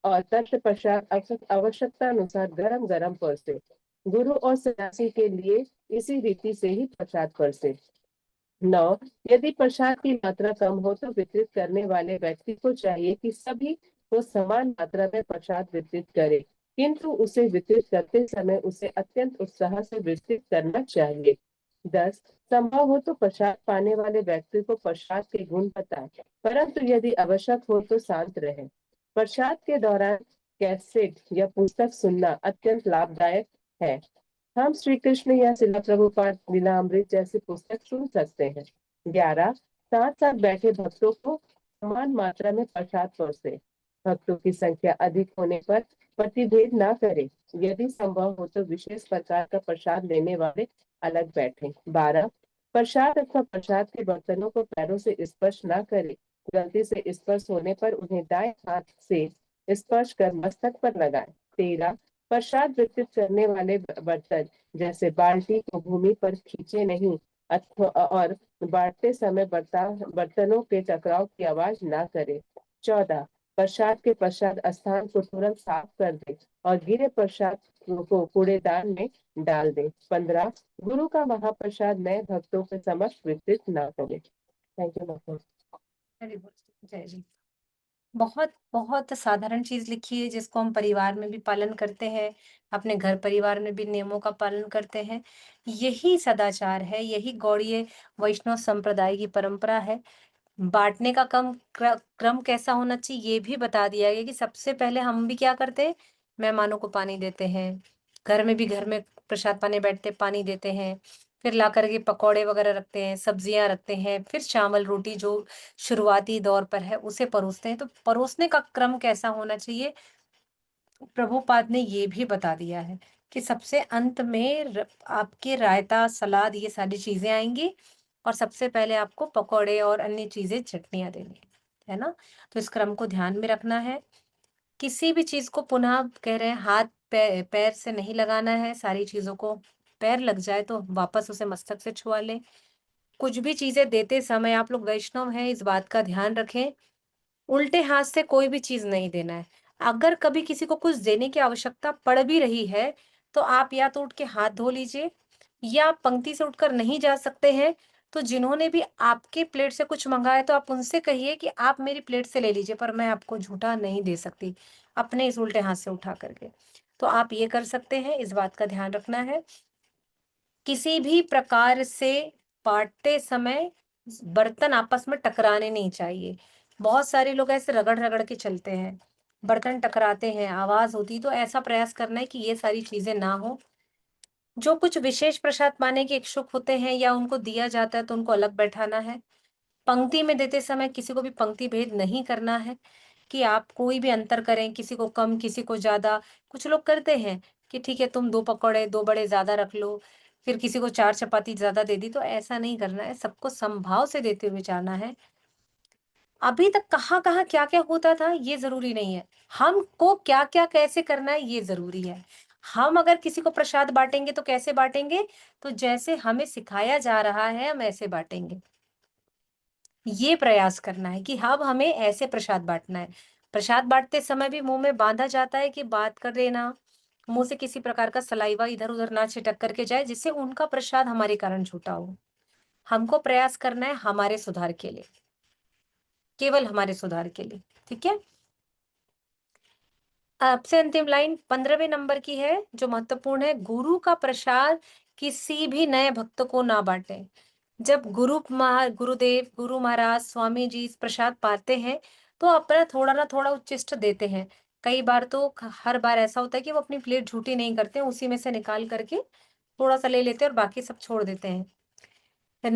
Speaker 8: और तत्पश्चात आवश्यकता अनुसार गरम गरम परसे। गुरु और सन्यासी के लिए इसी रीति से ही प्रसाद परसे। 9, यदि प्रसाद की मात्रा कम हो तो वितरित करने वाले व्यक्ति को चाहिए कि सभी को समान मात्रा में प्रसाद वितरित करे, किंतु उसे वितरित करते समय उसे अत्यंत उत्साह से वितरित करना चाहिए। 10, संभव हो तो प्रसाद पाने वाले व्यक्ति को प्रसाद के गुण बताए, परंतु यदि आवश्यक हो तो शांत रहे। प्रसाद के दौरान कैसेट या पुस्तक सुनना अत्यंत लाभदायक है। हम श्री कृष्ण या शिला प्रभुपाद लीलामृत जैसी पुस्तक सुन सकते हैं। 11, साथ साथ बैठे भक्तों को समान मात्रा में प्रसाद परोसे। भक्तों की संख्या अधिक होने पर प्रतिभेद ना करें। यदि संभव हो तो विशेष प्रकार का प्रसाद लेने वाले अलग बैठे। 12, प्रसाद अथवा प्रसाद के बर्तनों को पैरों से स्पर्श ना करें। गलती से स्पर्श होने पर उन्हें दाएं हाथ से स्पर्श कर मस्तक पर लगाएं। 13, प्रसाद वितरित करने वाले बर्तन जैसे बाल्टी को भूमि पर खींचे नहीं अथवा और बांटते समय बर्तनों के टकराव की आवाज ना करे। 14, प्रसाद के पश्चात स्थान को तुरंत साफ कर दे और गिरे प्रसाद को कूड़ेदान में डाल दे। 15 गुरु का महाप्रसाद नए भक्तों के समक्ष वितरित ना करे। थैंक यू माता।
Speaker 1: Very good. जय जी। बहुत बहुत साधारण चीज लिखी है जिसको हम परिवार में भी पालन करते हैं, अपने घर परिवार में भी नियमों का पालन करते हैं। यही सदाचार है, यही गौड़ीय वैष्णव संप्रदाय की परंपरा है। बांटने का क्रम कैसा होना चाहिए ये भी बता दिया गया कि सबसे पहले हम भी क्या करते हैं, मेहमानों को पानी देते हैं। घर में भी, घर में प्रसाद पाने बैठते पानी देते हैं, फिर ला करके पकौड़े वगैरह रखते हैं, सब्जियां रखते हैं, फिर चावल रोटी जो शुरुआती दौर पर है उसे परोसते हैं। तो परोसने का क्रम कैसा होना चाहिए प्रभुपाद ने ये भी बता दिया है कि सबसे अंत में आपके रायता, सलाद, ये सारी चीजें आएंगी और सबसे पहले आपको पकौड़े और अन्य चीजें, चटनियां देनी है ना। तो इस क्रम को ध्यान में रखना है। किसी भी चीज को पुनः कह रहे हैं हाथ पैर से नहीं लगाना है। सारी चीजों को पैर लग जाए तो वापस उसे मस्तक से छुआ लें। कुछ भी चीजें देते समय, आप लोग वैष्णव हैं इस बात का ध्यान रखें, उल्टे हाथ से कोई भी चीज नहीं देना है। अगर कभी किसी को कुछ देने की आवश्यकता पड़ भी रही है तो आप या तो उठ के हाथ धो लीजिए, या पंक्ति से उठकर नहीं जा सकते हैं तो जिन्होंने भी आपके प्लेट से कुछ मंगाया तो आप उनसे कहिए कि आप मेरी प्लेट से ले लीजिए, पर मैं आपको झूठा नहीं दे सकती अपने इस उल्टे हाथ से उठा करके। तो आप ये कर सकते हैं, इस बात का ध्यान रखना है। किसी भी प्रकार से बांटते समय बर्तन आपस में टकराने नहीं चाहिए। बहुत सारे लोग ऐसे रगड़ रगड़ के चलते हैं, बर्तन टकराते हैं, आवाज होती, तो ऐसा प्रयास करना है कि ये सारी चीजें ना हो। जो कुछ विशेष प्रसाद पाने के इच्छुक होते हैं या उनको दिया जाता है तो उनको अलग बैठाना है। पंक्ति में देते समय किसी को भी पंक्ति भेद नहीं करना है कि आप कोई भी अंतर करें, किसी को कम किसी को ज्यादा। कुछ लोग करते हैं कि ठीक है तुम 2 पकौड़े 2 बड़े ज्यादा रख लो, फिर किसी को 4 चपाती ज्यादा दे दी। तो ऐसा नहीं करना है, सबको समभाव से देते हुए जाना है। अभी तक कहाँ कहाँ क्या क्या होता था ये जरूरी नहीं है, हमको क्या क्या कैसे करना है ये जरूरी है। हम अगर किसी को प्रसाद बांटेंगे तो कैसे बांटेंगे, तो जैसे हमें सिखाया जा रहा है हम ऐसे बांटेंगे। ये प्रयास करना है कि अब हमें ऐसे प्रसाद बांटना है। प्रसाद बांटते समय भी मुंह में बांधा जाता है कि बात कर देना, मुंह से किसी प्रकार का सलाइवा इधर उधर ना छिटक करके जाए जिससे उनका प्रसाद हमारे कारण छूटा हो। हमको प्रयास करना है हमारे सुधार के लिए, केवल हमारे सुधार के लिए। ठीक है। आपसे अंतिम लाइन 15वें नंबर की है जो महत्वपूर्ण है, गुरु का प्रसाद किसी भी नए भक्त को ना बांटे। जब गुरुदेव, गुरु महाराज, स्वामी जी इस प्रसाद पाते हैं तो अपना थोड़ा ना थोड़ा उच्चिष्ट देते हैं। कई बार तो हर बार ऐसा होता है कि वो अपनी प्लेट झूठी नहीं करते, उसी में से निकाल करके थोड़ा सा ले लेते हैं और बाकी सब छोड़ देते हैं,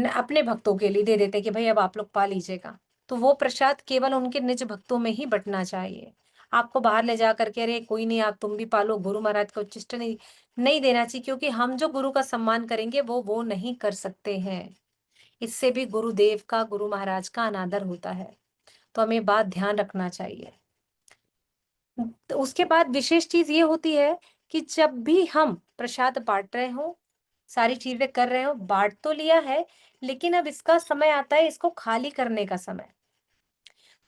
Speaker 1: अपने भक्तों के लिए दे देते हैं कि भाई अब आप लोग पा लीजिएगा। तो वो प्रसाद केवल उनके निज भक्तों में ही बंटना चाहिए। आपको बाहर ले जा करके अरे कोई नहीं आप तुम भी पालो, गुरु महाराज का उच्चिष्ट नहीं नहीं देना चाहिए, क्योंकि हम जो गुरु का सम्मान करेंगे वो नहीं कर सकते हैं। इससे भी गुरुदेव का, गुरु महाराज का अनादर होता है। तो हमें बात ध्यान रखना चाहिए। तो उसके बाद विशेष चीज ये होती है कि जब भी हम प्रसाद बांट रहे हो, सारी चीजें कर रहे हो, बांट तो लिया है, लेकिन अब इसका समय आता है इसको खाली करने का समय।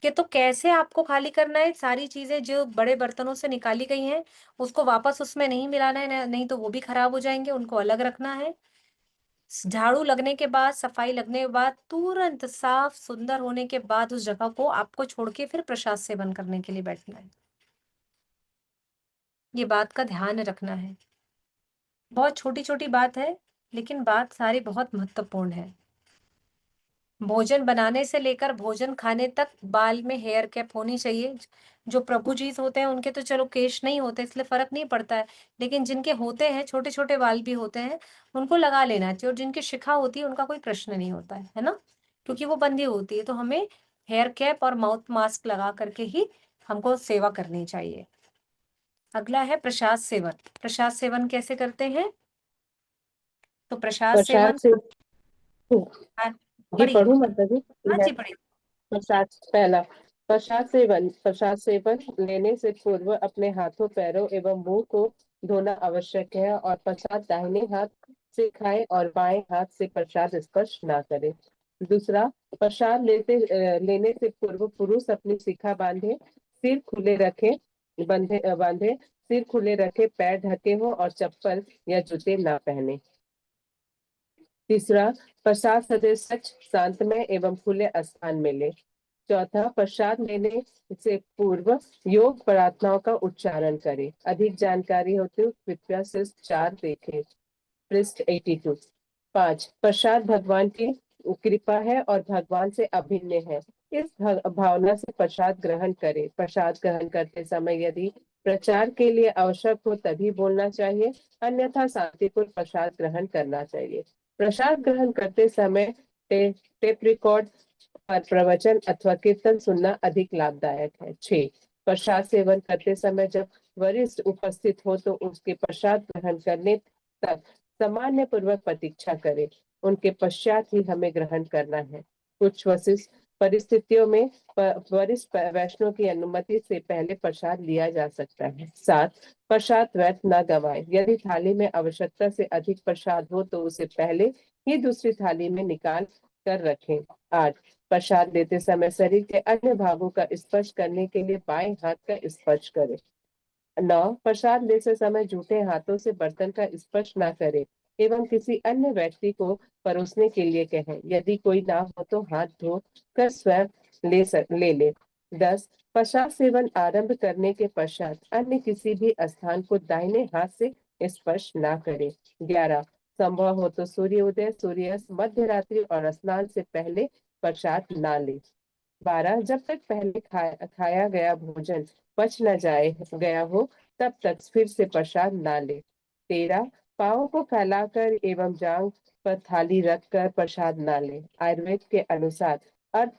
Speaker 1: कि तो कैसे आपको खाली करना है, सारी चीजें जो बड़े बर्तनों से निकाली गई हैं उसको वापस उसमें नहीं मिलाना है, नहीं तो वो भी खराब हो जाएंगे, उनको अलग रखना है। झाड़ू लगने के बाद, सफाई लगने के बाद, तुरंत साफ सुंदर होने के बाद उस जगह को आपको छोड़ के फिर प्रसाद सेवन करने के लिए बैठना है। ये बात का ध्यान रखना है। बहुत छोटी छोटी बात है लेकिन बात सारी बहुत महत्वपूर्ण है। भोजन बनाने से लेकर भोजन खाने तक बाल में हेयर कैप होनी चाहिए। जो प्रभु जी होते हैं उनके तो चलो केश नहीं होते इसलिए फर्क नहीं पड़ता है, लेकिन जिनके होते हैं छोटे छोटे बाल भी होते हैं उनको लगा लेना चाहिए, और जिनकी शिखा होती है उनका कोई प्रश्न नहीं होता है ना, क्योंकि वो बंधी होती है। तो हमें हेयर कैप और माउथ मास्क लगा करके ही हमको सेवा करनी चाहिए। अगला है प्रसाद सेवन। प्रसाद सेवन कैसे करते हैं, तो प्रसाद
Speaker 8: प्रसाद
Speaker 1: सेवन
Speaker 8: से
Speaker 1: हाँ,
Speaker 8: जी
Speaker 1: पढ़िए।
Speaker 8: पढ़ूं माता जी।
Speaker 1: हाँ
Speaker 8: यह
Speaker 1: जी पढ़िए।
Speaker 8: प्रसाद पहला, प्रसाद सेवन लेने से पूर्व अपने हाथों, पैरों एवं मुंह को धोना आवश्यक है और प्रसाद दाहिने हाथ से खाए और बाएं हाथ से प्रसाद स्पर्श ना करे। दूसरा, प्रसाद लेने से पूर्व पुरुष अपनी शिखा बांधे, सिर खुले रखे बांधे सिर खुले रखे, पैर ढके हो और चप्पल या जूते ना पहने। तीसरा, प्रसाद सदैव सच, शांतमय एवं खुले स्थान में ले। चौथा, प्रसाद लेने से पूर्व योग प्रार्थनाओं का उच्चारण करें। अधिक जानकारी होती है कृपया सिर्फ 4 देखें, पृष्ठ 82। 5, प्रसाद भगवान की कृपा है और भगवान से अभिन्न है, इस भावना से प्रसाद ग्रहण करें। प्रसाद ग्रहण करते समय यदि प्रचार के लिए आवश्यक हो तभी बोलना चाहिए, अन्यथा शांतिपूर्ण प्रसाद ग्रहण करना चाहिए। प्रसाद ग्रहण करते समय टेप रिकॉर्ड पर प्रवचन अथवा कीर्तन सुनना अधिक लाभदायक है। 6, प्रसाद सेवन करते समय जब वरिष्ठ उपस्थित हो तो उसके प्रसाद ग्रहण करने तक सामान्य पूर्वक प्रतीक्षा करें, उनके पश्चात ही हमें ग्रहण करना है। कुछ विशिष्ट परिस्थितियों में वरिष्ठ वैष्णव की अनुमति से पहले प्रसाद लिया जा सकता है। 7, प्रसाद व्यर्थ न गवाएं, यदि थाली में आवश्यकता से अधिक प्रसाद हो तो उसे पहले ही दूसरी थाली में निकाल कर रखें। 8, प्रसाद लेते समय शरीर के अन्य भागों का स्पर्श करने के लिए बाएं हाथ का स्पर्श करें। 9, प्रसाद लेते समय जूठे हाथों से बर्तन का स्पर्श न करें एवं किसी अन्य व्यक्ति को परोसने के लिए कहें। यदि कोई ना हो तो हाथ धो कर स्वयं ले ले। 10, प्रसाद सेवन आरंभ करने के पश्चात अन्य किसी भी स्थान को दाहिने हाथ से स्पर्श न करें। 11, संभव हो तो सूर्योदय, सूर्यास्त, मध्य रात्रि और स्नान से पहले प्रसाद ना ले। 12, जब तक पहले खाया गया भोजन पच न गया हो तब तक फिर से प्रसाद ना ले। 13, पाँव को फैलाकर एवं जांघ पर थाली रखकर प्रसाद ना ले। आयुर्वेद के अनुसार अर्ध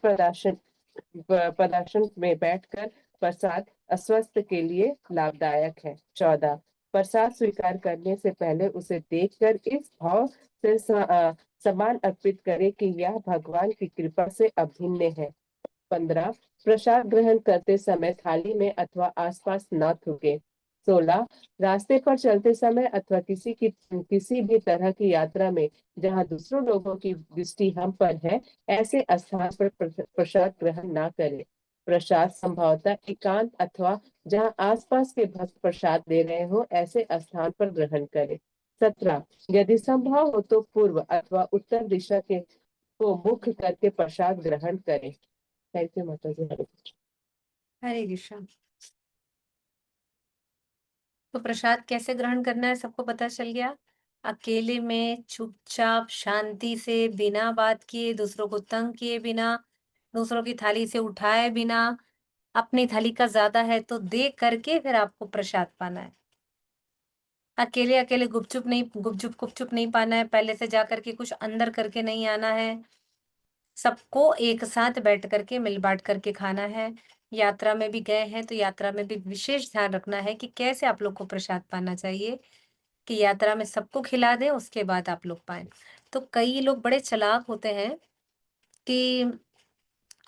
Speaker 8: पदासन में बैठकर प्रसाद अस्वस्थ के लिए लाभदायक है। 14, प्रसाद स्वीकार करने से पहले उसे देखकर इस भाव से सम्मान अर्पित करे कि यह भगवान की कृपा से अभिन्न है। 15, प्रसाद ग्रहण करते समय थाली में अथवा आसपास न थूके। 16, रास्ते पर चलते समय अथवा किसी भी तरह की यात्रा में जहाँ दूसरों लोगों की दृष्टि हम पर है, ऐसे स्थान पर प्रसाद ग्रहण न करें। प्रसाद संभवतः एकांत अथवा जहाँ आसपास के भक्त प्रसाद दे रहे हो ऐसे स्थान पर ग्रहण करें। 17, यदि संभव हो तो पूर्व अथवा उत्तर दिशा के को मुख करके प्रसाद ग्रहण करें। थैंक यू माता जी।
Speaker 1: हरे कृष्ण। तो प्रसाद कैसे ग्रहण करना है सबको पता चल गया। अकेले में चुपचाप शांति से बिना बात किए, दूसरों को तंग किए बिना, दूसरों की थाली से उठाए बिना, अपनी थाली का ज्यादा है तो दे करके फिर आपको प्रसाद पाना है। अकेले अकेले गुपचुप नहीं पाना है, पहले से जा करके कुछ अंदर करके नहीं आना है। सबको एक साथ बैठ करके मिल बांट करके खाना है। यात्रा में भी गए हैं तो यात्रा में भी विशेष ध्यान रखना है कि कैसे आप लोग को प्रसाद पाना चाहिए, कि यात्रा में सबको खिला दें उसके बाद आप लोग पाएं। तो कई लोग बड़े चालाक होते हैं कि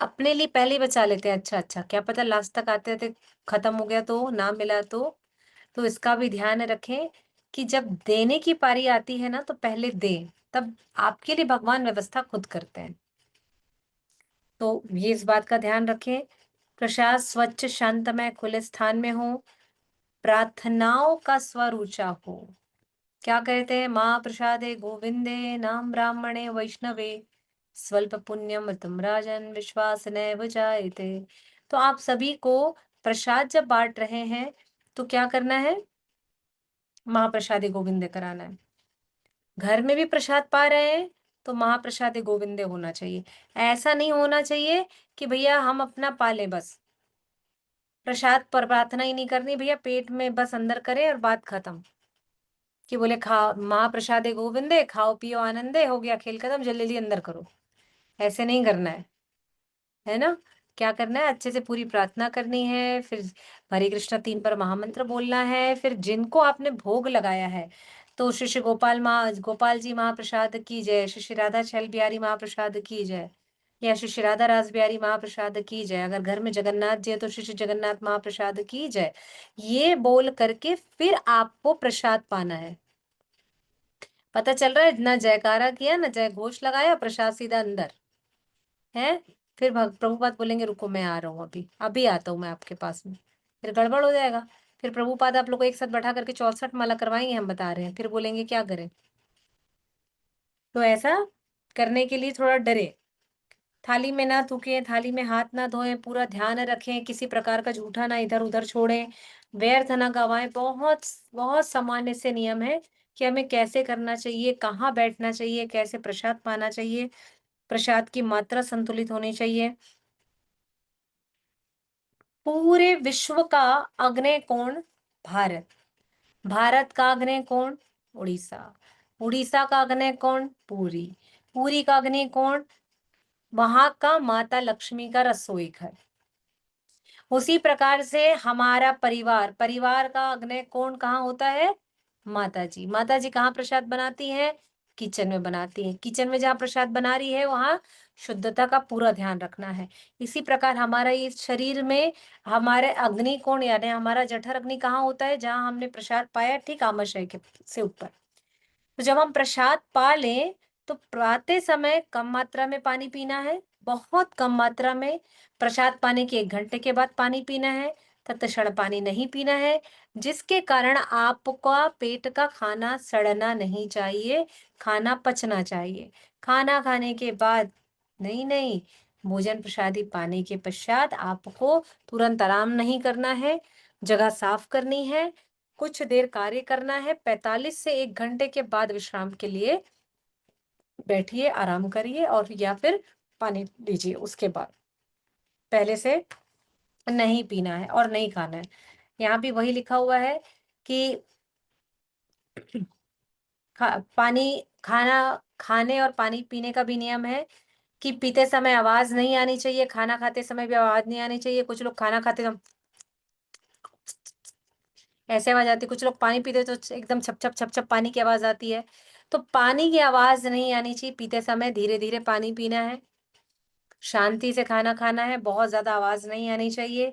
Speaker 1: अपने लिए पहले ही बचा लेते हैं, अच्छा अच्छा क्या पता लास्ट तक आते आते खत्म हो गया तो ना मिला तो इसका भी ध्यान रखें कि जब देने की पारी आती है ना तो पहले दें, तब आपके लिए भगवान व्यवस्था खुद करते हैं। तो ये इस बात का ध्यान रखें। प्रसाद स्वच्छ शांतमय खुले स्थान में हो, प्रार्थनाओं का स्वर ऊंचा हो। क्या कहते हैं, माँ प्रसादे गोविंदे नाम ब्राह्मणे वैष्णवे स्वल्प पुण्यम तुम राजन विश्वास नैव जायते। तो आप सभी को प्रसाद जब बांट रहे हैं तो क्या करना है, महाप्रसादे गोविंदे कराना है। घर में भी प्रसाद पा रहे हैं तो महाप्रसादे गोविंदे होना चाहिए। ऐसा नहीं होना चाहिए कि भैया हम अपना पाले बस, प्रसाद पर प्रार्थना ही नहीं करनी भैया, पेट में बस अंदर करे और बात खत्म, कि बोले खा महाप्रसादे गोविंदे, खाओ पियो आनंदे, हो गया खेल खत्म, जल्दी जल्दी अंदर करो। ऐसे नहीं करना है ना। क्या करना है, अच्छे से पूरी प्रार्थना करनी है, फिर हरे कृष्णा 3 बार महामंत्र बोलना है। फिर जिनको आपने भोग लगाया है तो श्री श्री गोपाल जी महाप्रसाद की जय, श्री श्री राधा छैल बिहारी महाप्रसाद की जय, या श्री श्री राधा रास बिहारी महाप्रसाद की जय। अगर घर में जगन्नाथ जी है तो श्री श्री जगन्नाथ महाप्रसाद की जय, ये बोल करके फिर आपको प्रसाद पाना है। पता चल रहा है, ना जयकारा किया ना जय घोष लगाया, प्रसाद सीधा अंदर है। फिर प्रभुपाद बोलेंगे रुको मैं आ रहा हूँ, अभी अभी आता हूँ मैं आपके पास में, फिर गड़बड़ हो जाएगा। फिर प्रभुपाद आप लोग को एक साथ बैठा करके 64 माला करवाएंगे, हम बता रहे हैं, फिर बोलेंगे क्या करें। तो ऐसा करने के लिए थोड़ा डरे, थाली में ना थूकें, थाली में हाथ ना धोएं, पूरा ध्यान रखें, किसी प्रकार का जूठा ना इधर उधर छोड़ें, व्यर्थ ना गवाएं। बहुत बहुत सामान्य से नियम है कि हमें कैसे करना चाहिए, कहाँ बैठना चाहिए, कैसे प्रसाद पाना चाहिए, प्रसाद की मात्रा संतुलित होनी चाहिए। पूरे विश्व का आग्नेय कोण भारत, भारत का आग्नेय कोण उड़ीसा, उड़ीसा का आग्नेय कोण पुरी, पुरी का आग्नेय कोण वहां का माता लक्ष्मी का रसोई घर। उसी प्रकार से हमारा परिवार, परिवार का अग्नि कोण कहाँ होता है? माता जी। माता जी कहाँ प्रसाद बनाती हैं? किचन में बनाती हैं। किचन में जहाँ प्रसाद बना रही है वहां शुद्धता का पूरा ध्यान रखना है। इसी प्रकार हमारा इस शरीर में हमारे अग्नि कोण यानी हमारा जठर अग्नि कहाँ होता है? जहाँ हमने प्रसाद पाया, ठीक आमाशय के से ऊपर। तो जब हम प्रसाद पा लें तो पाते समय कम मात्रा में पानी पीना है, बहुत कम मात्रा में। प्रसाद पाने के 1 घंटे के बाद पानी पीना है, तत्क्षण पानी नहीं पीना है, जिसके कारण आपका पेट का खाना सड़ना नहीं चाहिए, खाना पचना चाहिए। खाना खाने के बाद नहीं, भोजन प्रसादी पाने के पश्चात आपको तुरंत आराम नहीं करना है, जगह साफ करनी है, कुछ देर कार्य करना है, 45 से 1 घंटे के बाद विश्राम के लिए बैठिए, आराम करिए और या फिर पानी लीजिए। उसके बाद पहले से नहीं पीना है और नहीं खाना है। यहाँ भी वही लिखा हुआ है कि खाने और पानी पीने का भी नियम है कि पीते समय आवाज नहीं आनी चाहिए, खाना खाते समय भी आवाज नहीं आनी चाहिए। कुछ लोग खाना खाते समय ऐसे आवाज आती है, कुछ लोग पानी पीते तो एकदम छप छप छप छप पानी की आवाज आती है। तो पानी की आवाज नहीं आनी चाहिए, पीते समय धीरे धीरे पानी पीना है, शांति से खाना खाना है, बहुत ज्यादा आवाज नहीं आनी चाहिए।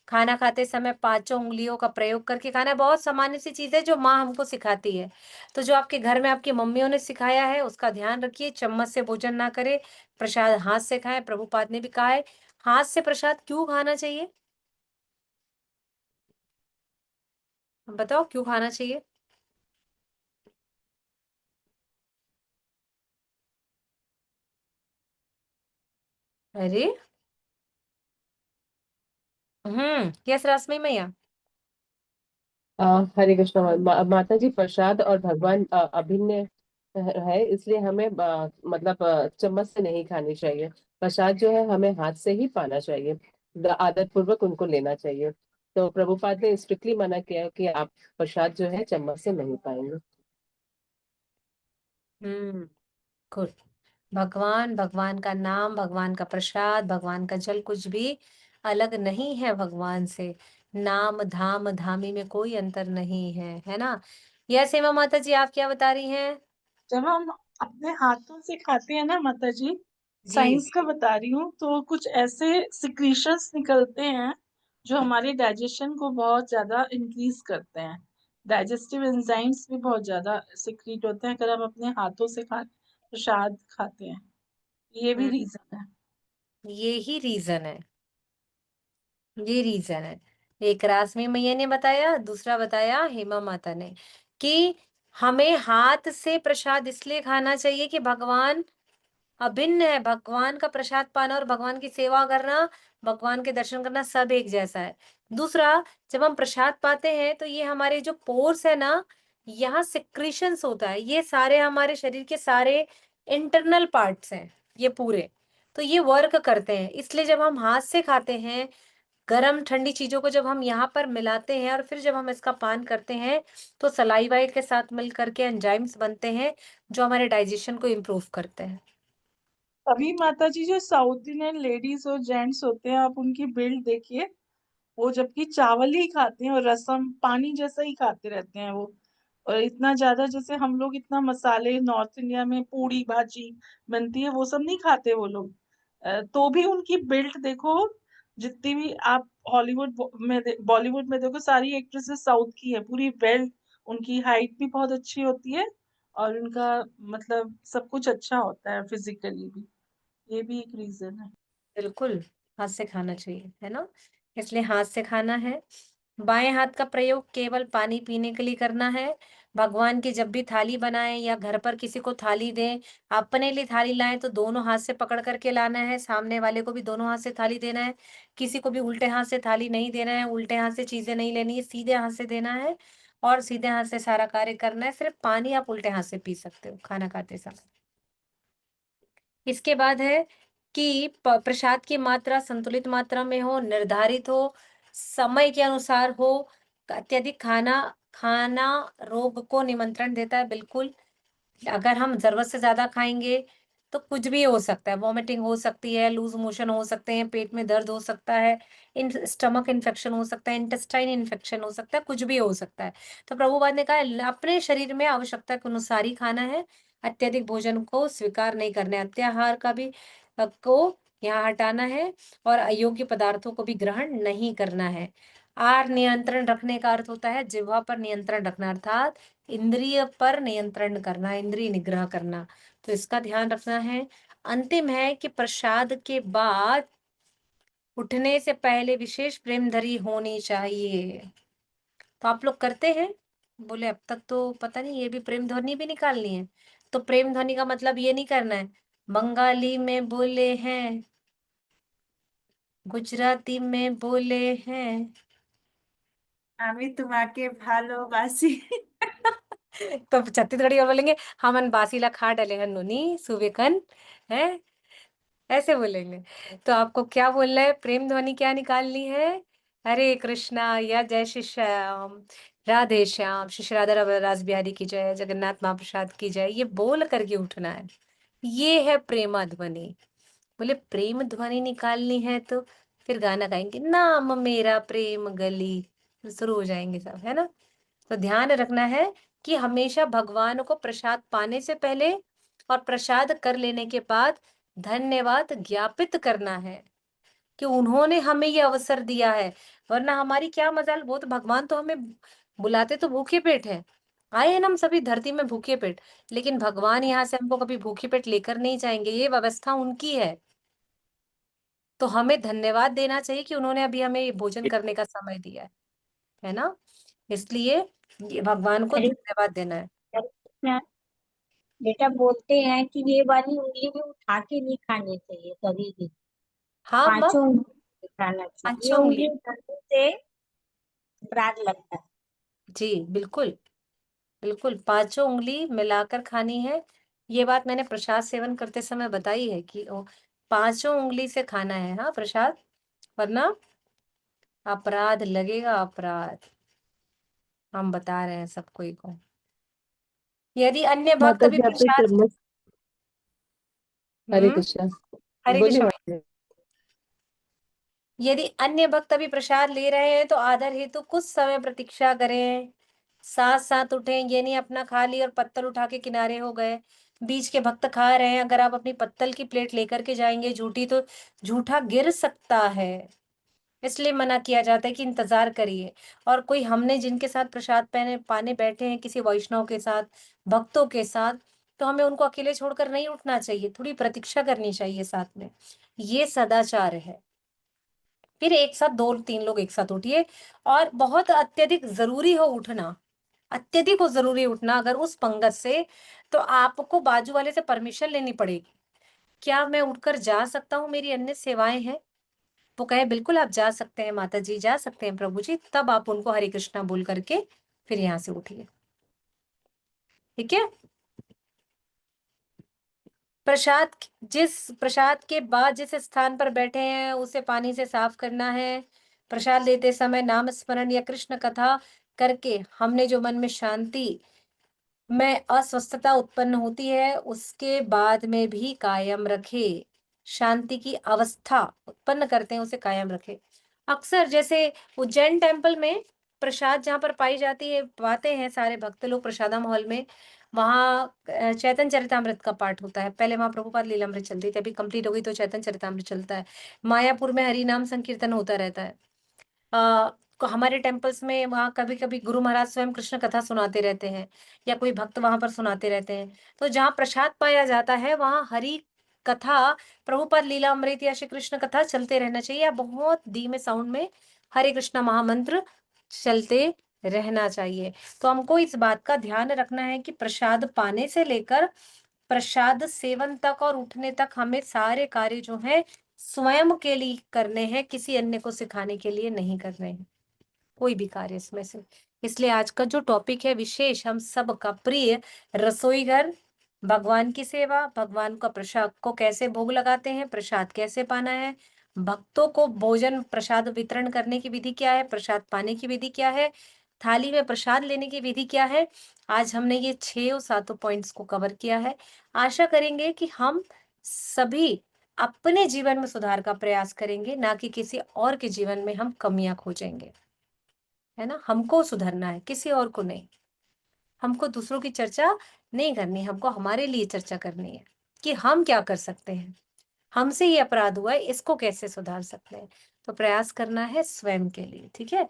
Speaker 1: खाना खाते समय 5 उंगलियों का प्रयोग करके खाना है। बहुत सामान्य सी चीज है जो माँ हमको सिखाती है। तो जो आपके घर में आपकी मम्मियों ने सिखाया है उसका ध्यान रखिए। चम्मच से भोजन ना करें, प्रसाद हाथ से खाएं। प्रभुपाद ने भी कहा है हाथ से प्रसाद क्यों खाना चाहिए? बताओ क्यों खाना चाहिए? अरे यस रश्मि मैया।
Speaker 8: हरे कृष्ण। माता जी, प्रसाद और भगवान अभिन्न है, इसलिए हमें मतलब चम्मच से नहीं खानी चाहिए। प्रसाद जो है हमें हाथ से ही पाना चाहिए, आदत पूर्वक उनको लेना चाहिए। तो प्रभुपाद ने स्ट्रिक्टली मना किया है कि आप प्रसाद जो है चम्मच से नहीं पाएंगे।
Speaker 1: गुड। भगवान, भगवान का नाम, भगवान का प्रसाद, भगवान का जल कुछ भी अलग नहीं है भगवान से। नाम धाम धामी में कोई अंतर नहीं है ना? यस हेमा माता जी, आप क्या बता रही हैं?
Speaker 2: जब हम अपने हाथों से खाते हैं ना माता जी,
Speaker 1: जी।
Speaker 2: साइंस का बता रही हूँ, तो कुछ ऐसे सिक्रीशंस निकलते हैं जो हमारे डाइजेशन को बहुत ज्यादा इंक्रीज करते हैं। डाइजेस्टिव एंजाइम्स भी बहुत ज्यादा सिक्रीट होते हैं अगर हम अपने हाथों से प्रसाद खाते हैं। ये भी
Speaker 1: हम्म,
Speaker 2: रीजन है।
Speaker 1: यही रीजन है, ये रीजन है। एक रासमी मैया ने बताया, दूसरा बताया हेमा माता ने कि हमें हाथ से प्रसाद इसलिए खाना चाहिए कि भगवान अभिन्न है। भगवान का प्रसाद पाना और भगवान की सेवा करना, भगवान के दर्शन करना सब एक जैसा है। दूसरा, जब हम प्रसाद पाते हैं तो ये हमारे जो पोर्स है ना, यहाँ सिक्रीशंस होता है। ये सारे हमारे शरीर के सारे इंटरनल पार्ट्स हैं ये पूरे, तो ये वर्क करते हैं। इसलिए जब हम हाथ से खाते हैं, गरम ठंडी चीजों को जब हम यहाँ पर मिलाते हैं और फिर जब हम इसका पान करते हैं तो सलाइवा के साथ मिल करके एंजाइम्स बनते हैं जो हमारे डाइजेशन को इम्प्रूव करते हैं।
Speaker 2: अभी माता जी जो साउथ इंडियन लेडीज और जेंट्स होते हैं, आप उनकी बिल्ड देखिए, वो जबकि चावल ही खाते हैं और रसम पानी जैसा ही खाते रहते हैं वो। और इतना ज्यादा जैसे हम लोग इतना मसाले नॉर्थ इंडिया में पूड़ी भाजी बनती है वो सब नहीं खाते वो लोग। तो भी उनकी बिल्ड देखो, जितनी भी आप बॉलीवुड में देखो, सारी एक्ट्रेसेस साउथ की है पूरी वेल। उनकी हाइट भी बहुत अच्छी होती है और उनका मतलब सब कुछ अच्छा होता है फिजिकली भी। ये भी एक रीजन है।
Speaker 1: बिल्कुल, हाथ से खाना चाहिए, है ना? इसलिए हाथ से खाना है। बाएँ हाथ का प्रयोग केवल पानी पीने के लिए करना है। भगवान की जब भी थाली बनाएँ या घर पर किसी को थाली दें, अपने लिए थाली लाएँ तो दोनों हाथ से पकड़ कर के लाना है, सामने वाले को भी दोनों हाथ से थाली देना है। किसी को भी उल्टे हाथ से थाली नहीं देना है, उल्टे हाथ से चीज़ें नहीं लेनी है, सीधे हाथ से देना है और सीधे हाथ से सारा कार्य करना है। सिर्फ़ पानी आप उल्टे हाथ से पी सकते हो, खाना खाते समय। इसके बाद है कि प्रसाद की मात्रा संतुलित मात्रा में हो, निर्धारित हो, समय के अनुसार हो। अत्यधिक खाना खाना रोग को निमंत्रण देता है, बिल्कुल। अगर हम ज़रूरत से ज़्यादा खाएँगे, तो कुछ भी हो सकता है, वॉमिटिंग हो सकती है, लूज़ मोशन हो सकते हैं, पेट में दर्द हो सकता है, स्टमक इन्फेक्शन हो सकता है, इंटेस्टाइन इन्फेक्शन हो सकता है, कुछ भी हो सकता है। तो प्रभुपाद ने कहा अपने शरीर में आवश्यकता के अनुसार ही खाना है, अत्यधिक भोजन को स्वीकार नहीं करना है, अत्याहार का भी को यहाँ हटाना है और अयोग्य पदार्थों को भी ग्रहण नहीं करना है। आहार नियंत्रण रखने का अर्थ होता है जिह्वा पर नियंत्रण रखना, अर्थात इंद्रिय पर नियंत्रण करना, इंद्रिय निग्रह करना, तो इसका ध्यान रखना है। अंतिम है कि प्रसाद के बाद उठने से पहले विशेष प्रेमधरी होनी चाहिए। तो आप लोग करते हैं? बोले अब तक तो पता नहीं, ये भी प्रेम ध्वनि भी निकालनी है। तो प्रेम ध्वनि का मतलब ये नहीं करना है, बंगाली में बोले हैं, गुजराती में बोले हैं।
Speaker 4: आमी तुम्हाके भालोबासी।
Speaker 1: तो छत्तीसगढ़ी और बोलेंगे हमन बासीला खा डले हैं नोनी सुबेकन, है ऐसे बोलेंगे। तो आपको क्या बोलना है, प्रेम ध्वनि क्या निकालनी है? हरे कृष्णा या जय श्री श्याम, राधे श्याम, श्री राधा रास बिहारी की जय, जगन्नाथ महाप्रसाद की जय, ये बोल करके उठना है। ये है प्रेमा ध्वनि। बोले प्रेम ध्वनि निकालनी है तो फिर गाना गाएंगे, नाम मेरा प्रेम गली, तो शुरू हो जाएंगे सब, है ना? तो ध्यान रखना है कि हमेशा भगवान को प्रसाद पाने से पहले और प्रसाद कर लेने के बाद धन्यवाद ज्ञापित करना है कि उन्होंने हमें ये अवसर दिया है। वरना हमारी क्या मजाल, वो तो भगवान तो हमें बुलाते तो भूखे पेट है, आए हैं हम सभी धरती में भूखे पेट, लेकिन भगवान यहाँ से हमको कभी भूखे पेट लेकर नहीं जाएंगे, ये व्यवस्था उनकी है। तो हमें धन्यवाद देना चाहिए कि उन्होंने अभी हमें ये भोजन करने का समय दिया है ना? इसलिए ये भगवान को
Speaker 7: हरे
Speaker 1: धन्यवाद देना है।
Speaker 7: कृष्णा, बेटा बोलते हैं कि ये वाली उंगली भी उठा के नहीं खानी चाहिए कभी भी,
Speaker 1: हाँ मत,
Speaker 7: पांचों उंगली खाना चाहिए, ये
Speaker 1: पांचों उंगली,
Speaker 7: उंगली उठाने से अपराध लगता है।
Speaker 1: जी बिल्कुल, बिल्कुल पांचों उंगली मिलाकर खानी है। ये बात मैंने प्रसाद सेवन करते समय बताई है कि पांचों उंगली से खाना है, हाँ प्रसाद, वरना अपराध लगेगा, अपराध। हम बता रहे हैं सब कोई को। यदि अन्य भक्त
Speaker 8: माता
Speaker 1: भी
Speaker 8: जी आप एक
Speaker 1: प्रसाद,
Speaker 8: हरे
Speaker 1: हम्म,
Speaker 8: कृष्णा।
Speaker 1: हरे
Speaker 8: बोलिए
Speaker 1: कृष्ण,
Speaker 8: माता जी।
Speaker 1: यदि अन्य भक्त अभी प्रसाद ले रहे हैं तो आदर हेतु कुछ समय प्रतीक्षा करें, साथ साथ उठें, ये नहीं अपना खा ली और पत्तल उठा के किनारे हो गए। बीच के भक्त खा रहे हैं, अगर आप अपनी पत्तल की प्लेट लेकर के जाएंगे झूठी, तो झूठा गिर सकता है, इसलिए मना किया जाता है कि इंतजार करिए। और कोई हमने जिनके साथ प्रसाद पहने पाने बैठे हैं, किसी वैष्णव के साथ, भक्तों के साथ, तो हमें उनको अकेले छोड़कर नहीं उठना चाहिए, थोड़ी प्रतीक्षा करनी चाहिए साथ में, ये सदाचार है। फिर एक साथ 2-3 लोग एक साथ उठिए। और बहुत अत्यधिक ज़रूरी हो उठना, अत्यधिक हो ज़रूरी उठना अगर उस पंगत से, तो आपको बाजू वाले से परमिशन लेनी पड़ेगी। क्या मैं उठकर जा सकता हूँ? मेरी अन्य सेवाएँ हैं। वो कहे बिल्कुल आप जा सकते हैं माता जी, जा सकते हैं प्रभु जी, तब आप उनको हरे कृष्णा बोल करके फिर यहाँ से उठिए। ठीक है? जिस प्रसाद के बाद जिस स्थान पर बैठे हैं उसे पानी से साफ करना है। प्रसाद लेते समय नाम स्मरण या कृष्ण कथा करके हमने जो मन में शांति में अस्वस्थता उत्पन्न होती है उसके बाद में भी कायम रखे, शांति की अवस्था उत्पन्न करते हैं उसे कायम रखे। अक्सर जैसे उज्जैन टेम्पल में प्रसाद जहाँ पर पाई जाती है, पाते हैं सारे भक्त लोग प्रसादम हॉल में, वहाँ चैतन्य चरितामृत का पाठ होता है। पहले वहाँ प्रभुपाद लीलामृत चलती थी, अभी कंप्लीट हो गई तो चैतन्य चरितामृत चलता है। मायापुर में हरि नाम संकीर्तन होता रहता है। हमारे टेम्पल्स में वहाँ कभी-कभी गुरु महाराज स्वयं कृष्ण कथा सुनाते रहते हैं या कोई भक्त वहाँ पर सुनाते रहते हैं। तो जहाँ प्रसाद पाया जाता है वहाँ हरि कथा, प्रभुपाद लीलामृत या श्री कृष्ण कथा चलते रहना चाहिए, या बहुत धीमे साउंड में हरे कृष्णा महामंत्र चलते रहना चाहिए। तो हमको इस बात का ध्यान रखना है कि प्रसाद पाने से लेकर प्रसाद सेवन तक और उठने तक हमें सारे कार्य जो है स्वयं के लिए करने हैं, किसी अन्य को सिखाने के लिए नहीं करने हैं कोई भी कार्य इसमें से। इसलिए आज का जो टॉपिक है विशेष हम सबका प्रिय, रसोई घर, भगवान की सेवा, भगवान का प्रसाद को कैसे भोग लगाते हैं, प्रसाद कैसे पाना है, भक्तों को भोजन प्रसाद वितरण करने की विधि क्या है, प्रसाद पाने की विधि क्या है, थाली में प्रसाद लेने की विधि क्या है। आज हमने ये 6 और 7 पॉइंट्स को कवर किया है। आशा करेंगे कि हम सभी अपने जीवन में सुधार का प्रयास करेंगे, ना कि किसी और के जीवन में हम कमियां खोजेंगे, है ना। हमको सुधरना है, किसी और को नहीं। हमको दूसरों की चर्चा नहीं करनी, हमको हमारे लिए चर्चा करनी है कि हम क्या कर सकते हैं, हमसे ये अपराध हुआ है, इसको कैसे सुधार सकते हैं। तो प्रयास करना है स्वयं के लिए, ठीक है।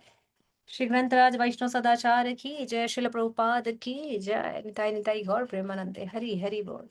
Speaker 1: श्री ग्रंथराज वैष्णव सदाचार की जय, श्रील प्रभुपाद की जय, निताई निताई गौर प्रेमानंदे, हरि हरि बोल।